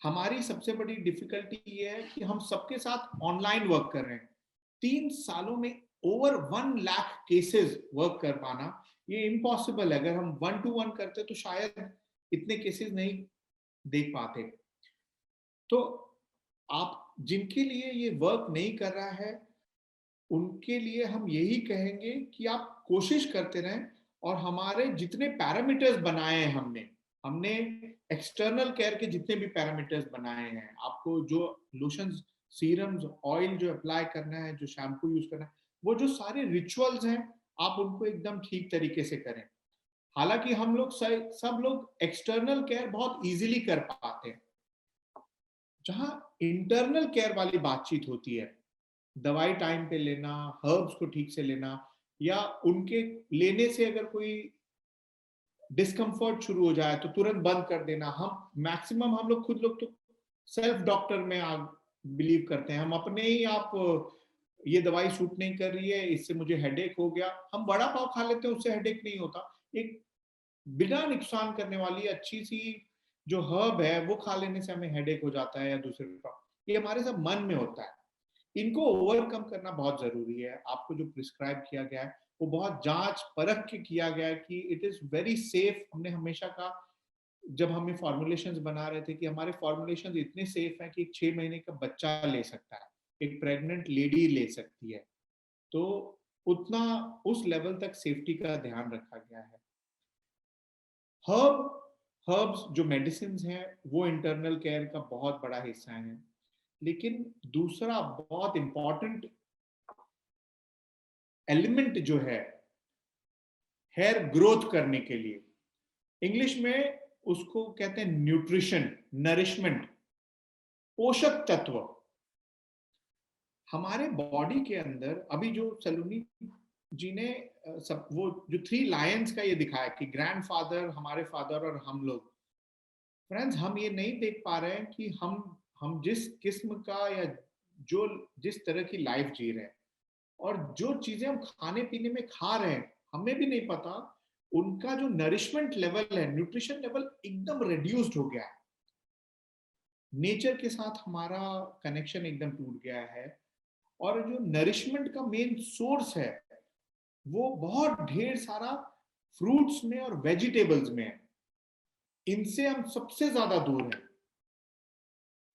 Speaker 3: हमारी सबसे बड़ी डिफिकल्टी ये है कि हम सबके साथ ऑनलाइन वर्क कर रहे हैं। 3 सालों में ओवर 1 लाख केसेस वर्क कर पाना ये इम्पॉसिबल है। अगर हम 1 to 1 करते तो शायद इतने केसेस नहीं देख पाते। तो आप जिनके लिए ये वर्क नहीं कर रहा है, उनके लिए हम यही कहेंगे कि आप कोशिश करते रहें, और हमारे जितने पैरामीटर्स बनाए हैं हमने एक्सटर्नल केयर के जितने भी पैरामीटर्स बनाए हैं, आपको जो लोशंस, सीरम्स, ऑयल जो अप्लाई करना है, जो शैम्पू यूज करना है, वो जो सारे रिचुअल्स हैं, आप उनको एकदम ठीक तरीके से करें। हालांकि हम लोग सब लोग एक्सटर्नल केयर बहुत इजीली कर पाते हैं, जहां इंटरनल केयर वाली बातचीत होती है, दवाई टाइम पे लेना, हर्ब्स को ठीक से लेना, या उनके लेने से अगर कोई डिस्कम्फर्ट शुरू हो जाए तो तुरंत बंद कर देना। हम लोग खुद लोग तो सेल्फ डॉक्टर में बिलीव करते हैं, हम अपने ही आप ये दवाई सूट नहीं कर रही है, इससे मुझे हेडेक हो गया, हम बड़ा पाव खा लेते हैं, उससे हेडेक नहीं होता। एक बिना नुकसान करने वाली अच्छी सी जो हर्ब है वो खा लेने से हमें हेडेक हो जाता है, या दूसरे ये हमारे सब मन में होता है। इनको ओवरकम करना बहुत जरूरी है। आपको जो प्रिस्क्राइब किया गया है वो बहुत जांच परख के किया गया है कि इट इज वेरी सेफ। हमने हमेशा कहा जब हमें फॉर्मुलेशंस बना रहे थे कि हमारे फॉर्मुलेशंस इतने सेफ हैं कि एक 6 महीने का बच्चा ले सकता है, एक प्रेग्नेंट लेडी ले सकती है, तो उतना उस लेवल तक सेफ्टी का ध्यान रखा गया है। हर्ब्स जो मेडिसिन हैं वो इंटरनल केयर का बहुत बड़ा हिस्सा है, लेकिन दूसरा बहुत इंपॉर्टेंट एलिमेंट जो है हेयर ग्रोथ करने के लिए, इंग्लिश में उसको कहते हैं न्यूट्रिशन, नरिशमेंट, पोषक तत्व। हमारे बॉडी के अंदर अभी जो सलोनी जी ने सब वो जो 3 लायंस का ये दिखाया कि ग्रैंडफादर, हमारे फादर और हम लोग, फ्रेंड्स, हम ये नहीं देख पा रहे हैं कि हम जिस किस्म का या जो जिस तरह की लाइफ जी रहे हैं, और जो चीजें हम खाने पीने में खा रहे हैं, हमें भी नहीं पता उनका जो नरिशमेंट लेवल है, न्यूट्रिशन लेवल एकदम रिड्यूस्ड हो गया है। नेचर के साथ हमारा कनेक्शन एकदम टूट गया है, और जो नरिशमेंट का मेन सोर्स है वो बहुत ढेर सारा फ्रूट्स में और वेजिटेबल्स में है। इनसे हम सबसे ज्यादा दूर हैं।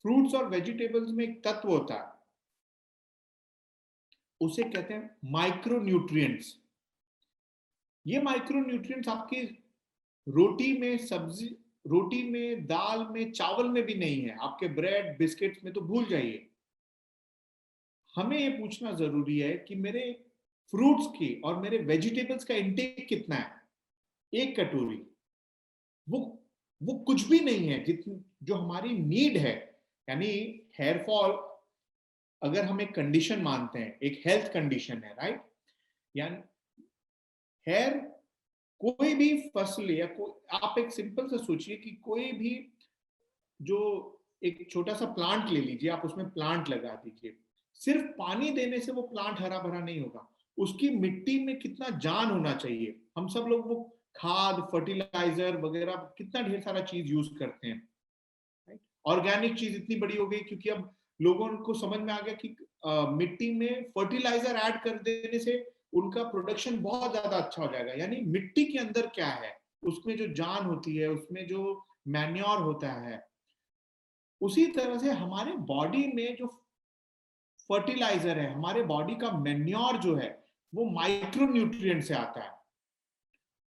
Speaker 3: फ्रूट्स और वेजिटेबल्स में एक तत्व होता है, उसे कहते हैं माइक्रोन्यूट्रिएंट्स। ये माइक्रोन्यूट्रिएंट्स आपकी रोटी में सब्जी, रोटी में, दाल में, चावल में भी नहीं है, आपके ब्रेड बिस्किट्स में तो भूल जाइए। हमें ये पूछना जरूरी है कि मेरे फ्रूट्स की और मेरे वेजिटेबल्स का इंटेक कितना है, एक कटोरी, वो कुछ भी नहीं है जितनी जो हमारी नीड है। यानी हेयर फॉल अगर हम एक कंडीशन मानते हैं, एक हेल्थ कंडीशन है, राइट, यानी हेयर, कोई भी फसल या आप एक सिंपल से सोचिए कि कोई भी जो एक छोटा सा प्लांट ले लीजिए, आप उसमें प्लांट लगा दीजिए, सिर्फ पानी देने से वो प्लांट हरा भरा नहीं होगा, उसकी मिट्टी में कितना जान होना चाहिए। हम सब लोग वो खाद, फर्टिलाइजर वगैरह कितना ढेर सारा चीज यूज करते हैं। ऑर्गेनिक चीज इतनी बड़ी हो गई क्योंकि अब लोगों को समझ में आ गया कि मिट्टी में फर्टिलाइजर ऐड कर देने से उनका प्रोडक्शन बहुत ज्यादा अच्छा हो जाएगा। यानी मिट्टी के अंदर क्या है, उसमें जो जान होती है, उसमें जो मैन्योर होता है, उसी तरह से हमारे बॉडी में जो फर्टिलाइजर है, हमारे बॉडी का मैन्योर जो है, वो माइक्रो न्यूट्रिएंट से आता है,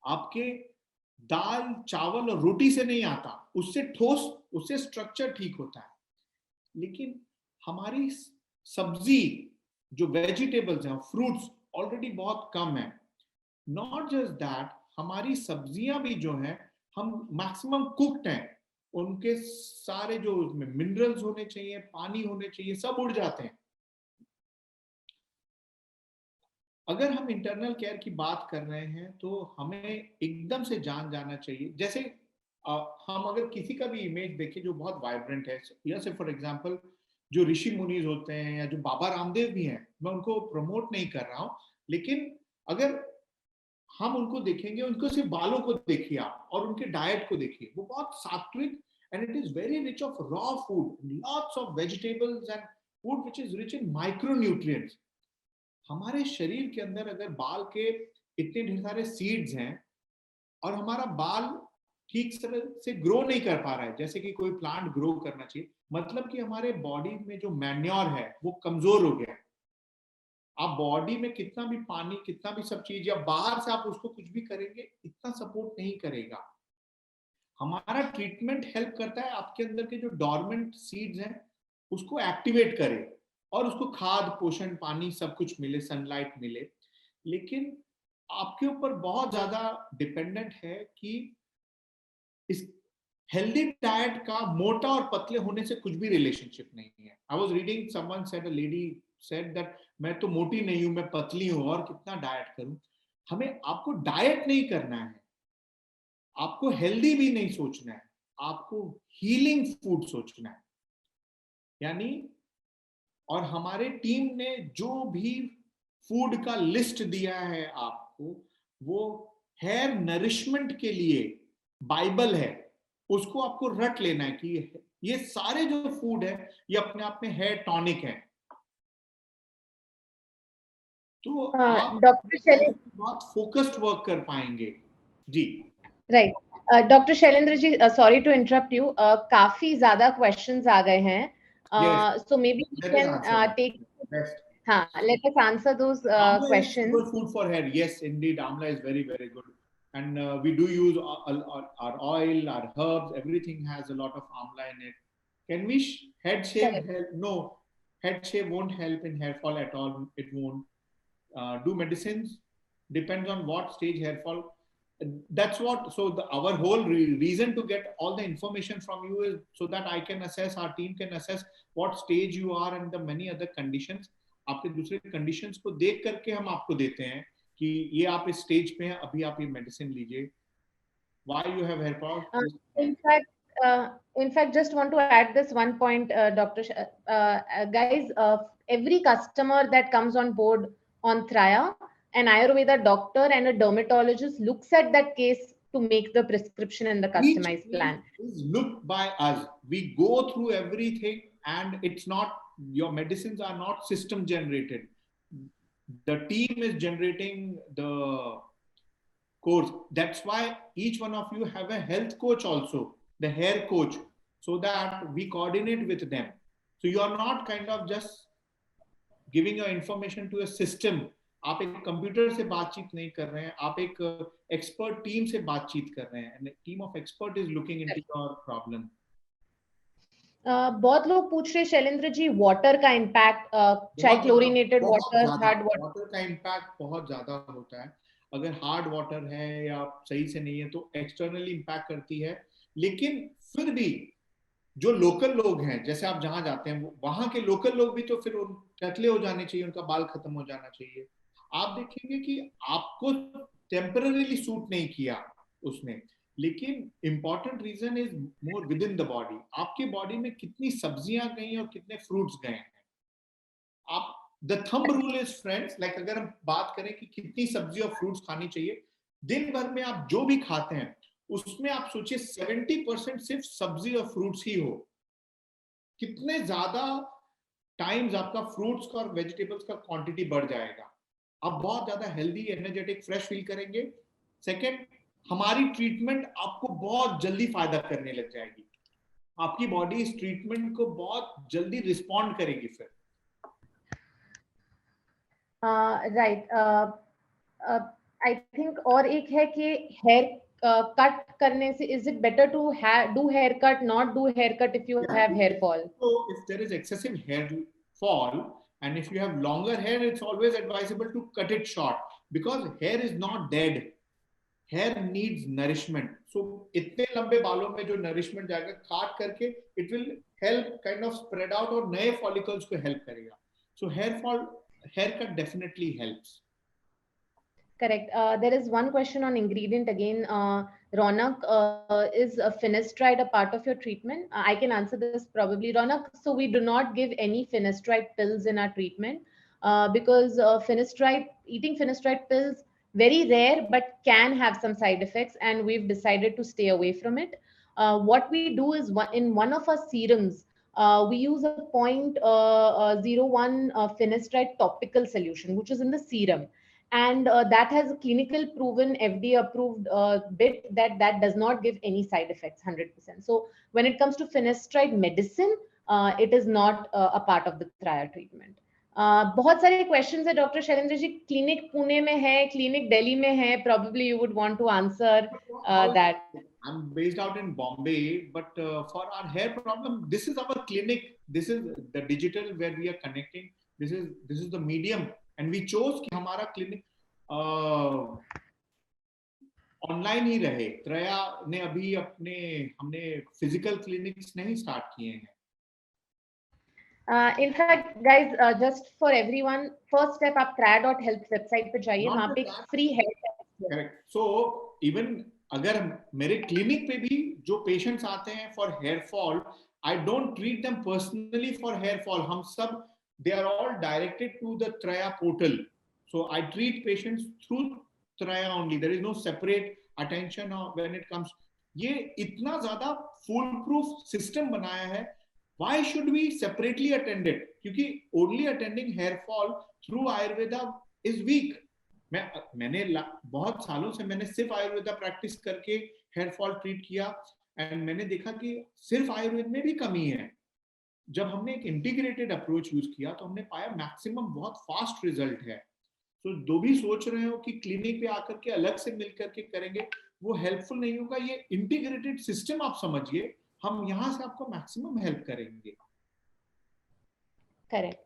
Speaker 3: आपके दाल, चावल और रोटी से नहीं आता। उससे ठोस, उससे स्ट्रक्चर ठीक होता है। लेकिन हमारी सब्जी, जो वेजिटेबल्स हैं, फ्रूट्स ऑलरेडी बहुत कम है। नॉट जस्ट दैट, हमारी सब्जियां भी जो हैं, हम मैक्सिमम कुक्ड हैं, उनके सारे जो उसमें मिनरल्स होने चाहिए, पानी होने चाहिए, सब उड़ जाते हैं। अगर हम इंटरनल केयर की बात कर रहे हैं तो हमें एकदम से जान जाना चाहिए। जैसे हम अगर किसी का भी इमेज देखें जो बहुत वाइब्रेंट है, जैसे फॉर एग्जांपल जो ऋषि मुनीज होते हैं या जो बाबा रामदेव भी हैं, मैं उनको प्रमोट नहीं कर रहा हूं, लेकिन अगर हम उनको देखेंगे, उनको सिर्फ बालों को देखिए आप और उनके डाइट को देखिए, वो बहुत सात्विक, and it is very rich of raw food, lots of vegetables and food which is rich in micro nutrients. हमारे शरीर के अंदर अगर बाल के इतने ढेर सारे सीड्स हैं और हमारा बाल ठीक से ग्रो नहीं कर पा रहा है जैसे कि कोई प्लांट ग्रो करना चाहिए, मतलब कि हमारे बॉडी में जो मैन्योर है वो कमजोर हो गया है। आप बॉडी में कितना भी पानी, कितना भी सब चीज, या बाहर से आप उसको कुछ भी करेंगे, इतना सपोर्ट नहीं करेगा। हमारा ट्रीटमेंट हेल्प करता है आपके अंदर के जो डॉर्मेंट सीड्स हैं उसको एक्टिवेट करे और उसको खाद, पोषण, पानी सब कुछ मिले, सनलाइट मिले। लेकिन आपके ऊपर बहुत ज्यादा डिपेंडेंट है कि इस हेल्दी डाइट का मोटा और पतले होने से कुछ भी रिलेशनशिप नहीं है। I was reading, someone said, a lady said that मैं तो मोटी नहीं हूं, मैं पतली हूं और कितना डाइट करूं। हमें, आपको डाइट नहीं करना है, आपको हेल्दी भी नहीं सोचना है, आपको हीलिंग फूड सोचना है। यानी, और हमारे टीम ने जो भी फूड का लिस्ट दिया है आपको, वो हेयर नरिशमेंट के लिए बाइबल है। उसको आपको रट लेना है कि ये सारे जो फूड है ये अपने आप में हेयर टॉनिक है। तो आप
Speaker 1: डॉक्टर
Speaker 3: बहुत फोकस्ड वर्क कर पाएंगे। जी,
Speaker 1: right. Doctor Shailendra ji, sorry to interrupt you, काफी ज्यादा क्वेश्चंस आ गए हैं,
Speaker 3: yes,
Speaker 1: so maybe we
Speaker 3: let us
Speaker 1: can
Speaker 3: answer that.
Speaker 1: Take,
Speaker 3: Best.
Speaker 1: हाँ, let us answer those
Speaker 3: Amla is
Speaker 1: questions.
Speaker 3: good food for hair. Yes, indeed, amla is very, very good. And we do use our oil, our herbs, everything has a lot of amla in it. Can we head shave help? No, head shave won't help in hair fall at all. It won't. Do medicines? Depends on what stage hair fall. That's what, so our whole reason to get all the information from you is so that I can assess, our team can assess what stage you are and the many other conditions. आपके दूसरे conditions को देख करके हम आपको देते हैं कि ये आप इस स्टेज पे हैं, अभी आप ये मेडिसिन लीजिए। Why you have hair fall?
Speaker 1: In fact, just want to add this one point, Dr. Guys, every customer that comes on board on Thraya, an Ayurveda doctor and a dermatologist looks at that case to make the prescription and the customized plan.
Speaker 3: Is looked by us. We go through everything, and it's not, your medicines are not system generated. The team is generating the course. That's why each one of you have a health coach also, the hair coach, so that we coordinate with them. So you are not kind of just giving your information to a system आप एक computer से बातचीत नहीं कर रहे हैं, आप एक एक्सपर्ट टीम से बातचीत कर रहे हैं, and team of expert is looking into your problem.
Speaker 1: बहुत लोग पूछ रहे शैलेंद्र जी वाटर का इम्पैक्ट, चाहे chlorinated water, hard water.
Speaker 3: Water का इम्पैक्ट बहुत ज्यादा होता है। अगर हार्ड वाटर है या सही से नहीं है तो एक्सटर्नली इम्पैक्ट करती है, लेकिन फिर भी जो लोकल लोग हैं, जैसे आप जहां जाते हैं वहां के लोकल लोग भी तो फिर टकले हो जाने चाहिए, उनका बाल खत्म हो जाना चाहिए। आप देखेंगे कि आपको टेम्पररीली सूट नहीं किया उसने, लेकिन important reason is more within the body. आपकी बॉडी में कितनी सब्जियां गई और कितने फ्रूट्स गए हैं। आप the thumb rule is friends, like अगर हम बात करें कि कितनी सब्जी और फ्रूट्स खानी चाहिए, दिन भर में आप जो भी खाते हैं उसमें आप सोचिए 70% सिर्फ सब्जी और फ्रूट्स ही हो। कितने ज्यादा टाइम्स आपका फ्रूट्स का और वेजिटेबल्स का क्वांटिटी बढ़ जाएगा, आप बहुत ज्यादा हेल्दी, एनर्जेटिक, फ्रेश फील करेंगे। सेकेंड, हमारी ट्रीटमेंट आपको बहुत जल्दी फायदा करने लग जाएगी, आपकी बॉडी इस ट्रीटमेंट को बहुत जल्दी रिस्पॉन्ड करेगी फिर।
Speaker 1: राइट, आई थिंक और एक है कि हेयर कट करने से is it better to do haircut, not do haircut if you have hair fall?
Speaker 3: So if there is excessive hair fall and if you have longer hair, it's always advisable to cut it short because hair is not dead. Hair needs nourishment. So इतने लंबे बालों में जो nourishment जाएगा काट करके, it will help kind of spread out और नए follicles को help करेगा. So haircut definitely helps.
Speaker 1: Correct. There is one question on ingredient again. Ronak, is finasteride a part of your treatment? I can answer this probably, Ronak. So we do not give any finasteride pills in our treatment because eating finasteride pills, very rare, but can have some side effects, and we've decided to stay away from it. What we do is in one of our serums, we use a 0.01 finasteride topical solution, which is in the serum. And that has a clinical proven FDA approved bit that does not give any side effects 100%. So when it comes to finasteride medicine, it is not a part of the trial treatment. बहुत सारे questions है doctor Shailendra जी, clinic Pune में है, clinic Delhi में है, probably you would want to answer that.
Speaker 3: I'm based out in Bombay, but for our hair problem, this is our clinic. This is the digital where we are connecting. This is the medium, and we chose कि हमारा clinic online ही रहे। त्रया ने अभी हमने physical clinics नहीं start किए हैं।
Speaker 1: In fact, guys, just for everyone, first step आप traya.health website पे जाइए, वहाँ पे free hair test है।
Speaker 3: Correct. So even अगर मेरे क्लिनिक पे भी जो पेशेंट्स आते हैं for hair fall, I don't treat them personally for hair fall. हम सब they are all directed to the Traya portal. So I treat patients through Traya only. There is no separate attention when it comes. ये इतना ज्यादा full proof system बनाया है, why should we separately attend it? क्योंकि only attending hair fall through Ayurveda is weak. मैंने बहुत सालों से मैंने सिर्फ आयुर्वेदा प्रैक्टिस करके हेयर फॉल ट्रीट किया, एंड मैंने देखा कि सिर्फ आयुर्वेद में भी कमी है। जब हमने एक इंटीग्रेटेड अप्रोच यूज किया तो हमने पाया मैक्सिमम बहुत फास्ट रिजल्ट है। तो जो भी सोच रहे हो कि क्लिनिक पे आकर के अलग से मिल करके करेंगे, वो हेल्पफुल नहीं होगा। ये इंटीग्रेटेड सिस्टम आप समझिए, हम यहाँ से आपको मैक्सिमम हेल्प करेंगे।
Speaker 1: करेक्ट।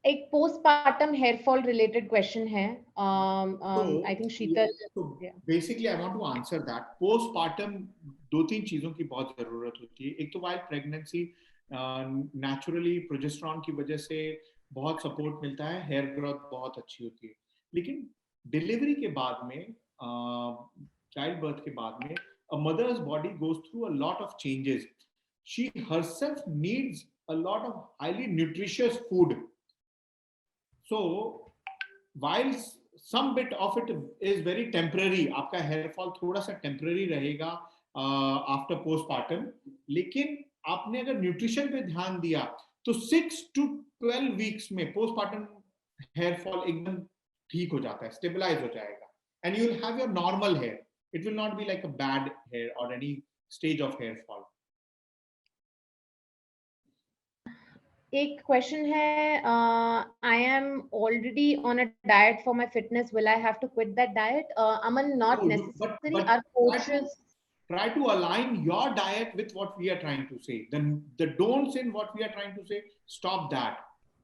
Speaker 1: एक postpartum hair fall related question है, I think Sheetal.
Speaker 3: Basically I want to answer that. Postpartum दो तीन चीजों की बहुत जरूरत होती है। एक तो वाइल प्रेगनेंसी नेचुरली प्रोजेस्टेरॉन की वजह से बहुत सपोर्ट मिलता है, हेयर ग्रोथ बहुत अच्छी होती है। लेकिन डिलीवरी के बाद में, चाइल्ड बर्थ के बाद में, a mother's body goes through a lot of changes. She herself needs a lot of highly nutritious food. So while some bit of it is very temporary, आपका hair fall थोड़ा सा temporary रहेगा after postpartum, लेकिन आपने अगर nutrition पे ध्यान दिया तो 6 to 12 weeks में postpartum hair fall एकदम ठीक हो जाता है, stabilize हो जाएगा, and you will have your normal hair. It will not be like a bad hair or any stage of hair fall.
Speaker 1: एक क्वेश्चन है, I am already on a diet for my fitness, will I have to quit that diet? Aman, not
Speaker 3: No,
Speaker 1: necessary,
Speaker 3: but
Speaker 1: our coaches.
Speaker 3: try to align your diet with what we are trying to say. The don'ts in what we are trying to say, stop that,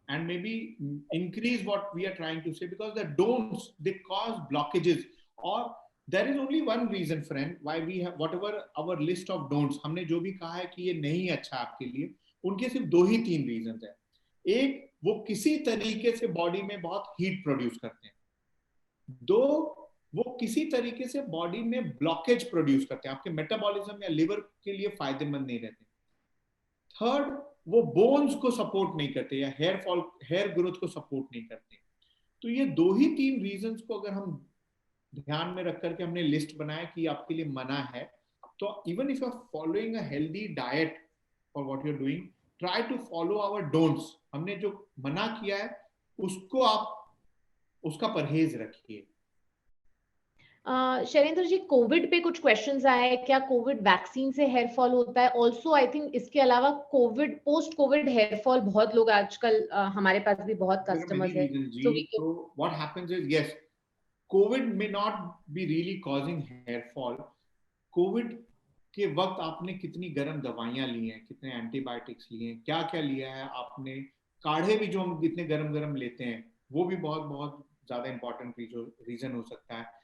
Speaker 3: and maybe increase what we are trying to say, because the don'ts, they cause blockages. Or there is only one reason, friend, why we have whatever our list of don'ts, हमने जो भी कहा है कि ये नहीं अच्छा आपके लिए, उनके सिर्फ 2 ही 3 रीजन है. एक, वो किसी तरीके से बॉडी में बहुत हीट प्रोड्यूस करते हैं. 2, वो किसी तरीके से बॉडी में ब्लॉकेज प्रोड्यूस करते हैं, आपके मेटाबॉलिज्म या लिवर के लिए फायदेमंद नहीं रहते. 3rd, वो बोन्स को सपोर्ट नहीं करते या हेयर ग्रोथ को सपोर्ट नहीं करते. तो ये 2 ही 3 रीजंस को अगर हम ध्यान में रख करके हमने लिस्ट बनाया कि आपके लिए मना है, तो even if you are following a healthy diet for what you are doing, try to follow our don'ts. हमने जो मना किया है उसको आप उसका परहेज रखिए.
Speaker 1: शैलेंद्र जी, कोविड पे कुछ क्वेश्चंस आए हैं, क्या कोविड वैक्सीन से हेयर फॉल होता है? ऑल्सो आई थिंक इसके अलावा Covid, post Covid hair fall, बहुत लोग आजकल, हमारे पास भी बहुत कस्टमर्स है,
Speaker 3: so what happens is, yes, COVID may not be really causing hair fall. COVID के वक्त आपने कितनी गर्म दवाइयां ली हैं, कितने एंटीबायोटिक्स लिए हैं, क्या क्या लिया है आपने, काढ़े भी जो हम इतने गर्म गर्म लेते हैं वो भी बहुत बहुत ज्यादा इंपॉर्टेंट रीजन हो सकता है.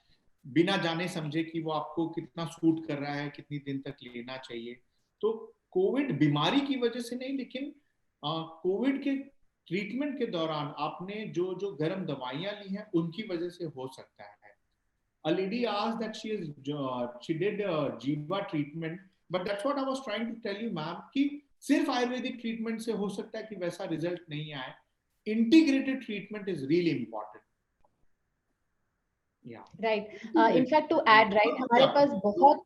Speaker 3: बिना जाने समझे कि वो आपको कितना सूट कर रहा है, कितनी दिन तक लेना चाहिए. तो कोविड बीमारी की वजह से नहीं, लेकिन कोविड के ट्रीटमेंट के दौरान आपने जो जो गर्म दवाइयां ली हैं उनकी वजह से हो सकता है. A lady asked that she did Jiva treatment, but that's what I was trying to tell you, ma'am, कि सिर्फ आयुर्वेदिक ट्रीटमेंट से हो सकता है कि वैसा रिजल्ट नहीं आए. Integrated treatment is really important.
Speaker 1: Right. In fact to add, right, हमारे पास बहुत,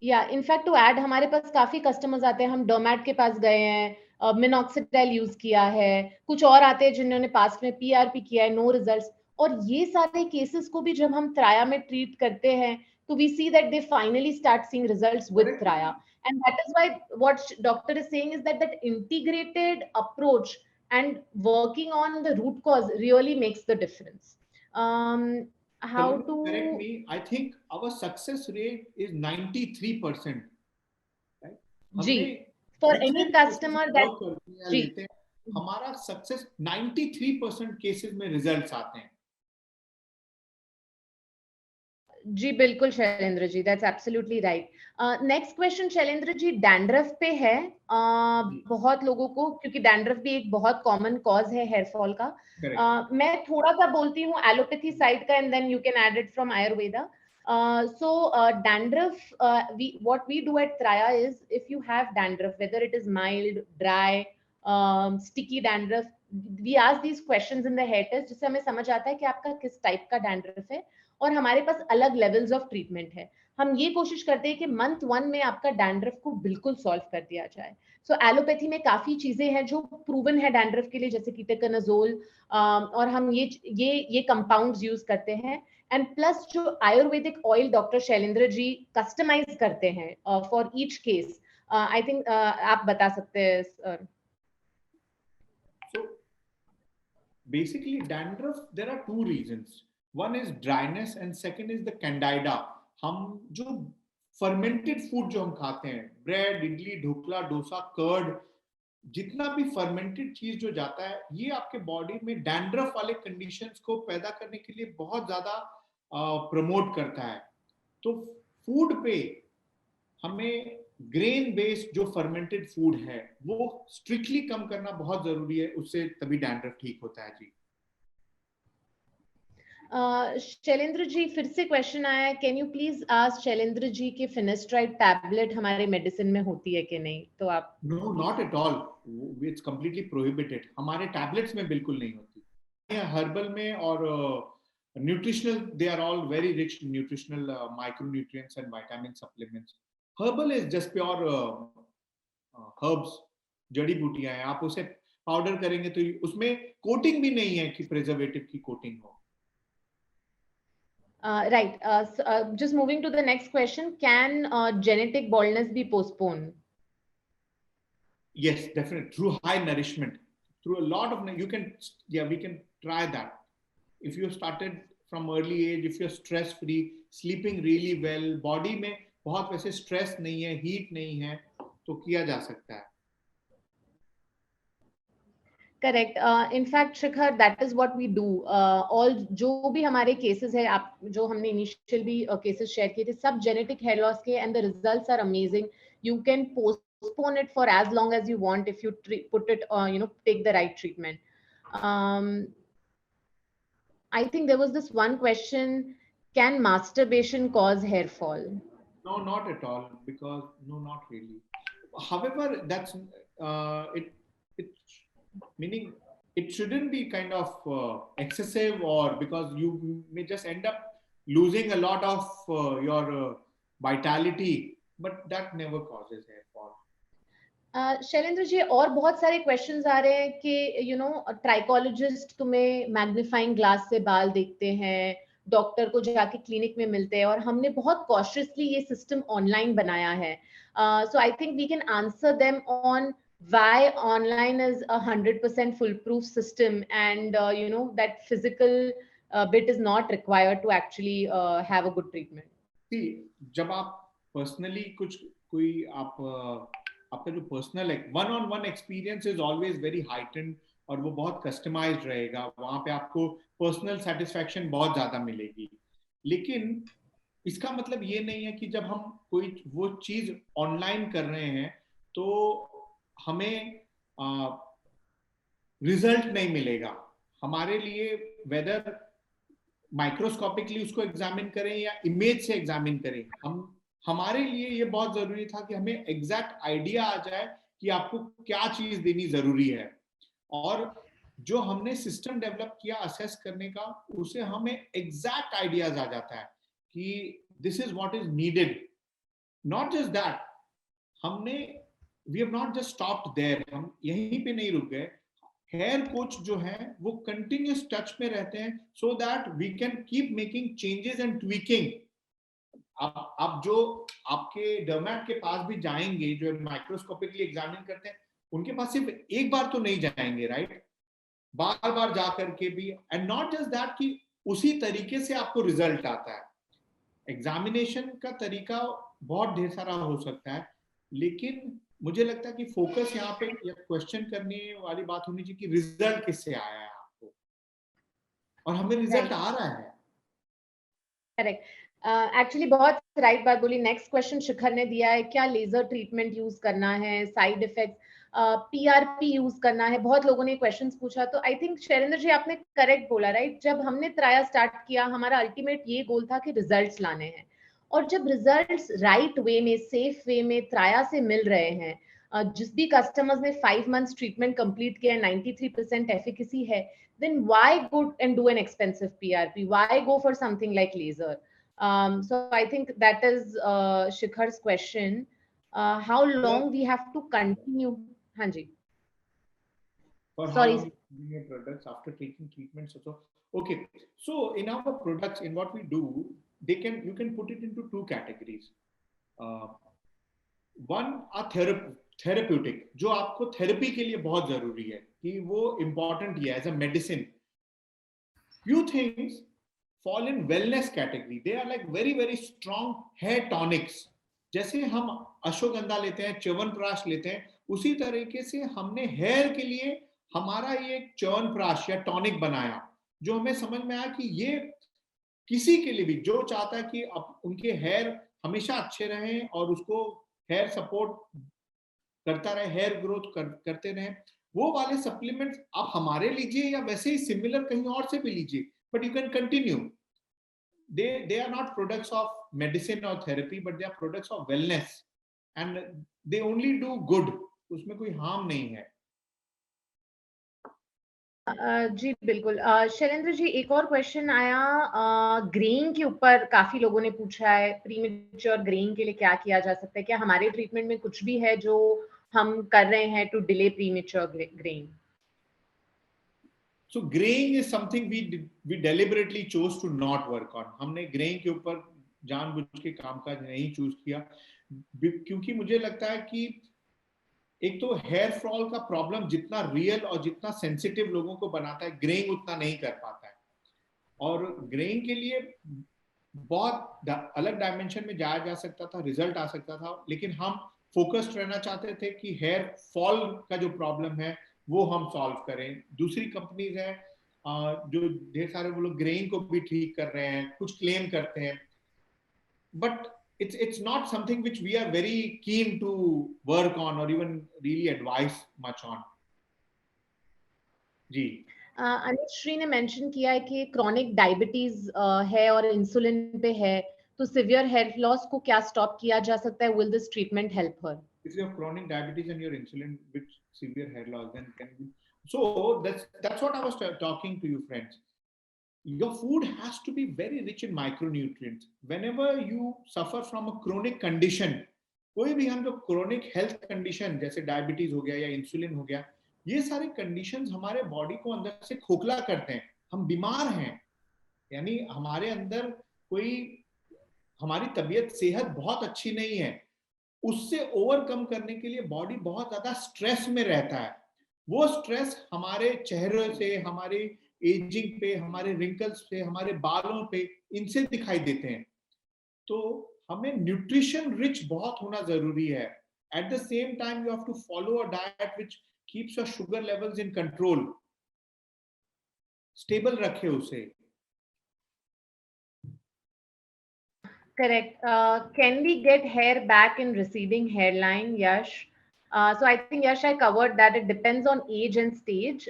Speaker 1: या इनफैक्ट टू ऐड, हमारे पास काफी कस्टमर्स आते हैं, हम डोमैट के पास गए हैं, मिनॉक्सिडिल यूज किया है, कुछ और आते हैं जिन्होंने पास्ट में पीआरपी किया है, नो रिजल्ट्स. और ये सारे केसेस को भी जब हम त्राया में ट्रीट करते हैं तो we see that they finally start seeing results with Traya. And that is why what doctor is saying is that integrated approach and working on the root cause really makes the difference. How to
Speaker 3: correct me, I think our success rate is 93%, right?
Speaker 1: जी, for any customer that जी,
Speaker 3: हमारा success 93% cases में results आते हैं.
Speaker 1: जी बिल्कुल Shailendra ji, that's absolutely right. Next question Shailendra ji, dandruff पे है. बहुत लोगों को, क्योंकि डैंड्रफ भी एक बहुत कॉमन कॉज है हेयर फॉल का. मैं थोड़ा सा बोलती हूँ एलोपैथी साइड का, and then you can add it from Ayurveda. So dandruff, what we do at Traya is, if you have dandruff, whether it is mild, dry, sticky dandruff, we ask these questions in the hair test, जिससे हमें समझ आता है कि आपका किस type का dandruff है. और हमारे पास अलग लेवल्स ऑफ ट्रीटमेंट है. हम ये कोशिश करते हैं कि मंथ 1 में आपका डैंड्रफ को बिल्कुल सॉल्व कर दिया जाए. सो एलोपैथी में काफी चीजें हैं जो प्रूवन है डैंड्रफ के लिए, जैसे कीटोकनाजोल, और हम ये कंपाउंड्स यूज करते हैं. एंड प्लस जो आयुर्वेदिक ऑयल डॉक्टर शैलेंद्र जी कस्टमाइज करते हैं for each case. I think आप बता सकते हैं.
Speaker 3: So basically dandruff, there are 2 reasons. One is dryness and second is the candida. हम जो फर्मेंटेड फूड जो हम खाते हैं, ब्रेड, इडली, ढोकला, डोसा, कर्ड, जितना भी फर्मेंटेड चीज जो जाता है, ये आपके बॉडी में डैंड्रफ वाले कंडीशंस को पैदा करने के लिए बहुत ज्यादा प्रमोट करता है. तो फूड पे हमें ग्रेन बेस्ड जो फर्मेंटेड फूड है वो स्ट्रिक्टली कम करना बहुत जरूरी है, उससे तभी डैंड्रफ ठीक होता है. जी
Speaker 1: शैलेंद्र जी, फिर से क्वेश्चन आया है, can you please ask Shailendra ji कि फिनेस्ट्राइड टैबलेट हमारे मेडिसिन में होती है कि नहीं? तो आप.
Speaker 3: No, not at all, it's completely prohibited. हमारे टैबलेट्स में बिल्कुल नहीं होती. हर्बल में और nutritional, they are all very rich nutritional micronutrients and vitamin supplements. Herbal is just pure herbs, जड़ी बूटियां हैं. आप उसे पाउडर करेंगे तो उसमें कोटिंग भी नहीं है कि प्रिजर्वेटिव की कोटिंग हो.
Speaker 1: Right. Just moving to the next question, can genetic baldness be postponed?
Speaker 3: Yes, definitely. Through high nourishment, through a lot of, you can, yeah, we can try that. If you started from early age, if you're stress free, sleeping really well, body में बहुत वैसे stress नहीं है, heat नहीं है, तो किया जा सकता है.
Speaker 1: Correct. In fact Shikhar, that is what we do. All जो भी हमारे केसेस है, आप जो हमने इनिशियल भी केसेस शेयर किए थे, सब जेनेटिक हेयर लॉस के, and the results are amazing. You can postpone it for as long as you want if you put it, take the right treatment. I think there was this one question: can masturbation cause hair fall?
Speaker 3: No, not at all, because no, not really. However, that's it meaning it shouldn't be kind of excessive, or because you may just end up losing a lot of your vitality, but that never causes hair fall.
Speaker 1: Shailendra ji, और बहुत सारे questions आ रहे हैं कि trichologist तुम्हें magnifying glass से बाल देखते हैं, डॉक्टर को जाके क्लिनिक में मिलते हैं, और हमने बहुत कॉशियसली ये सिस्टम ऑनलाइन बनाया है. So I think we can answer them on why online is 100% foolproof system, and that physical bit is not required to actually have a good treatment.
Speaker 3: See, जब आप पर्सनली कोई आपका जो personal है, one on one experience is always very heightened, और वो बहुत customised रहेगा. वहां पे आपको पर्सनल सेटिस्फैक्शन बहुत ज्यादा मिलेगी. लेकिन इसका मतलब ये नहीं है कि जब हम कोई वो चीज ऑनलाइन कर रहे हैं तो हमें रिजल्ट नहीं मिलेगा. हमारे लिए वेदर माइक्रोस्कोपिकली उसको एग्जामिन करें या इमेज से एग्जामिन करें, हमारे लिए ये बहुत जरूरी था कि हमें एग्जैक्ट आइडिया आ जाए कि आपको क्या चीज देनी जरूरी है. और जो हमने सिस्टम डेवलप किया असेस करने का, उसे हमें एग्जैक्ट आइडियाज आ जाता है कि this is what is needed. Not just that, हमने we have not just stopped there, हम यहीं पे नहीं रुक गए. हेयर कोच जो है वो कंटिन्यूस टच में रहते हैं, so that we can keep making changes and tweaking. आप जो आपके डर्मेट के पास भी जाएंगे, जो माइक्रोस्कोपिकली एग्जामिन करते हैं, उनके पास सिर्फ एक बार तो नहीं जाएंगे, राइट? बार बार जा करके भी, एंड नॉट जस्ट दैट कि उसी तरीके से आपको रिजल्ट आता है. एग्जामिनेशन का तरीका बहुत ढेर सारा हो सकता है, लेकिन मुझे लगता है कि फोकस यहाँ पे या क्वेश्चन करने वाली बात होनी चाहिए कि रिजल्ट किससे आया है आपको, और हमें रिजल्ट आ रहा है.
Speaker 1: करेक्ट. एक्चुअली बहुत राइट बात बोली. नेक्स्ट क्वेश्चन शिखर ने दिया है: क्या लेजर ट्रीटमेंट यूज करना है, साइड इफेक्ट, पीआरपी यूज करना है? बहुत लोगों ने क्वेश्चंस पूछा. तो आई थिंक शैलेंद्र जी आपने करेक्ट बोला, राइट? जब हमने त्राया स्टार्ट किया, हमारा अल्टीमेट ये गोल था कि रिजल्ट्स लाने हैं, और जब रिजल्ट्स राइट वे में, सेफ वे में त्राया से मिल रहे हैं, जिस भी कस्टमर्स ने 5 months ट्रीटमेंट कंप्लीट किया, 93% एफिकेसी है, then why go and do an expensive PRP? Why go for something like laser? So I think that is Shikhar's question. How long we have to continue? Hanji.
Speaker 3: For
Speaker 1: Sorry.
Speaker 3: how long your products after taking treatments also. Okay, so in our products, in what we do, you can put it into two categories. One are therapeutic, जो आपको therapy के लिए बहुत जरूरी है, कि वो important है as a medicine. Few things fall in wellness category. They are like very very strong hair tonics. जैसे हम अश्वगंधा लेते हैं, च्यवनप्राश लेते हैं, उसी तरीके से हमने हेयर के लिए हमारा ये च्यवनप्राश या टॉनिक बनाया, जो हमें समझ में आया कि ये किसी के लिए भी जो चाहता है कि उनके हेयर हमेशा अच्छे रहें और उसको हेयर सपोर्ट करता रहे, हेयर ग्रोथ करते रहे, वो वाले सप्लीमेंट्स आप हमारे लीजिए या वैसे ही सिमिलर कहीं और से भी लीजिए, but you can continue. They are not products of medicine or therapy, but they are products of wellness, and they only do good. उसमें कोई harm नहीं है.
Speaker 1: जी बिल्कुल. शैलेंद्र जी, एक और क्वेश्चन आया ग्रेइंग के ऊपर. काफी लोगों ने पूछा है प्रीमेच्योर ग्रेइंग के लिए क्या किया जा सकता है, क्या हमारे ट्रीटमेंट में कुछ भी है जो हम कर रहे हैं to delay premature graying?
Speaker 3: So graying is something we deliberately chose to not work on. हमने graying के ऊपर जानबूझ के कामकाज नहीं चूज किया, क्योंकि मुझे लगता है कि एक तो हेयर फॉल का प्रॉब्लम जितना रियल और जितना सेंसिटिव लोगों को बनाता है, ग्रेइंग उतना नहीं कर पाता है। और ग्रेइंग के लिए बहुत अलग डायमेंशन में जाया जा सकता था, रिजल्ट आ सकता था, लेकिन हम फोकस्ड रहना चाहते थे कि हेयर फॉल का जो प्रॉब्लम है वो हम सॉल्व करें। दूसरी कंपनीज हैं जो ढेर सारे वो लोग ग्रेइंग को भी ठीक कर रहे हैं, कुछ क्लेम करते हैं, but it's not something which we are very keen to work on or even really advise much on. जी
Speaker 1: अनुश्री ने मेंशन किया है कि क्रॉनिक डायबिटीज है और इंसुलिन पे है, तो सिवियर हेयर लॉस को क्या स्टॉप किया जा सकता है? Will this treatment help her?
Speaker 3: If you have chronic diabetes and your insulin with severe hair loss, then can be. So that's what I was talking to you, friends. Your food has to be very rich in micronutrients. Whenever you suffer from a chronic condition, कोई भी हम जो chronic health condition जैसे diabetes हो गया या insulin हो गया, ये सारे conditions हमारे body को अंदर से खोखला करते हैं, हम बीमार हैं, यानी हमारे अंदर कोई, हमारी तबीयत सेहत बहुत अच्छी नहीं है, उससे ओवरकम करने के लिए बॉडी बहुत ज्यादा स्ट्रेस में रहता है। वो स्ट्रेस हमारे चेहरे से, हमारे एजिंग पे, हमारे रिंकल्स पे, हमारे बालों पे, इनसे दिखाई देते हैं। तो हमें न्यूट्रिशन रिच बहुत होना जरूरी है। At the same time you have to follow a diet which keeps your sugar levels in control, stable रखे उसे।
Speaker 1: Correct. Can we get hair back in receding hairline, Yash? So I think Yash, I covered that. It depends on age and stage.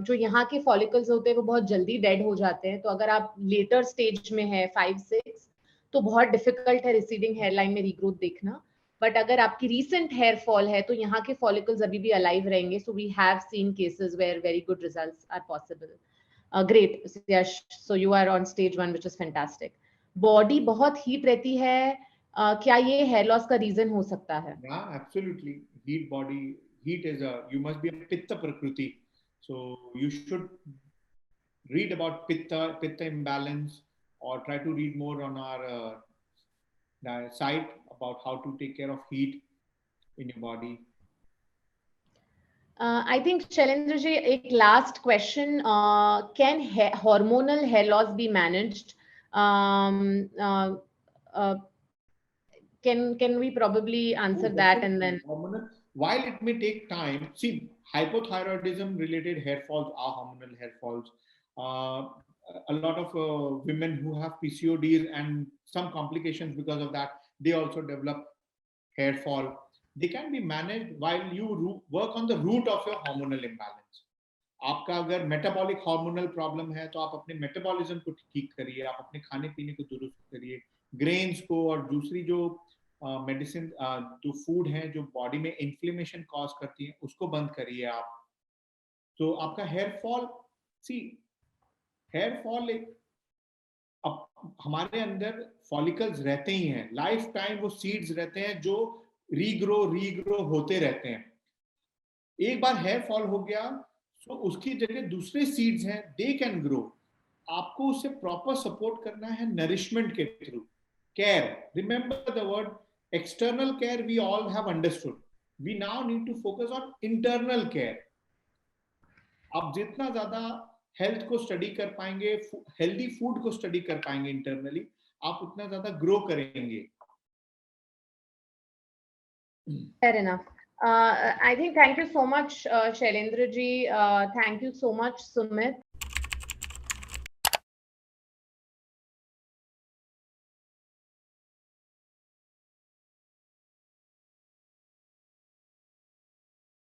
Speaker 1: जो यहाँ के follicles होते हैं वो बहुत जल्दी dead हो जाते हैं, तो अगर आप later stage में है 5-6, तो बहुत difficult है receding hairline में regrowth देखना. But अगर आपकी recent hair fall है, तो यहाँ के follicles अभी भी alive रहेंगे. So we have seen cases where very good results are possible. Great, Yash. So you are on stage 1, which is fantastic. Body बहुत हीट रहती है, क्या ये हेयर लॉस का रीजन हो सकता है?
Speaker 3: Yeah, absolutely. Heat body, heat is a, you must be a pitta prakriti, so you should read about pitta imbalance, or try to read more on our site about how to take care of heat in your body.
Speaker 1: I think Shailendra ji, एक last question, can hormonal hair loss be managed? um, uh, uh, can we probably answer that? And then
Speaker 3: Hormonal, while it may take time, see, hypothyroidism related hair falls are hormonal hair falls. A lot of women who have PCODs and some complications because of that, they also develop hair fall. They can be managed while you work on the root of your hormonal imbalance. आपका अगर metabolic hormonal problem है तो आप अपने metabolism को ठीक करिए, आप अपने खाने पीने को दुरुस्त करिए, ग्रेन्स को और दूसरी जो मेडिसिन जो फूड है जो बॉडी में इन्फ्लेमेशन कॉज करती है उसको बंद करिए आप, तो आपका hair fall, see here fall एक, अब हमारे अंदर फॉलिकल्स रहते ही हैं, लाइफ टाइम वो सीड्स रहते हैं जो रीग्रो होते रहते हैं। एक बार हेयर फॉल हो गया तो उसकी जगह दूसरे सीड्स हैं, दे कैन ग्रो। आपको उसे प्रॉपर सपोर्ट करना है नरिशमेंट के through, care, remember the word external care we all have understood, we now need to focus on internal care. आप जितना ज्यादा हेल्थ को स्टडी कर पाएंगे, हेल्दी फूड को स्टडी कर पाएंगे इंटरनली, आप उतना ज्यादा ग्रो करेंगे।
Speaker 1: fair enough. I think thank you so much, Shailendra ji. Thank you so much, Sumit.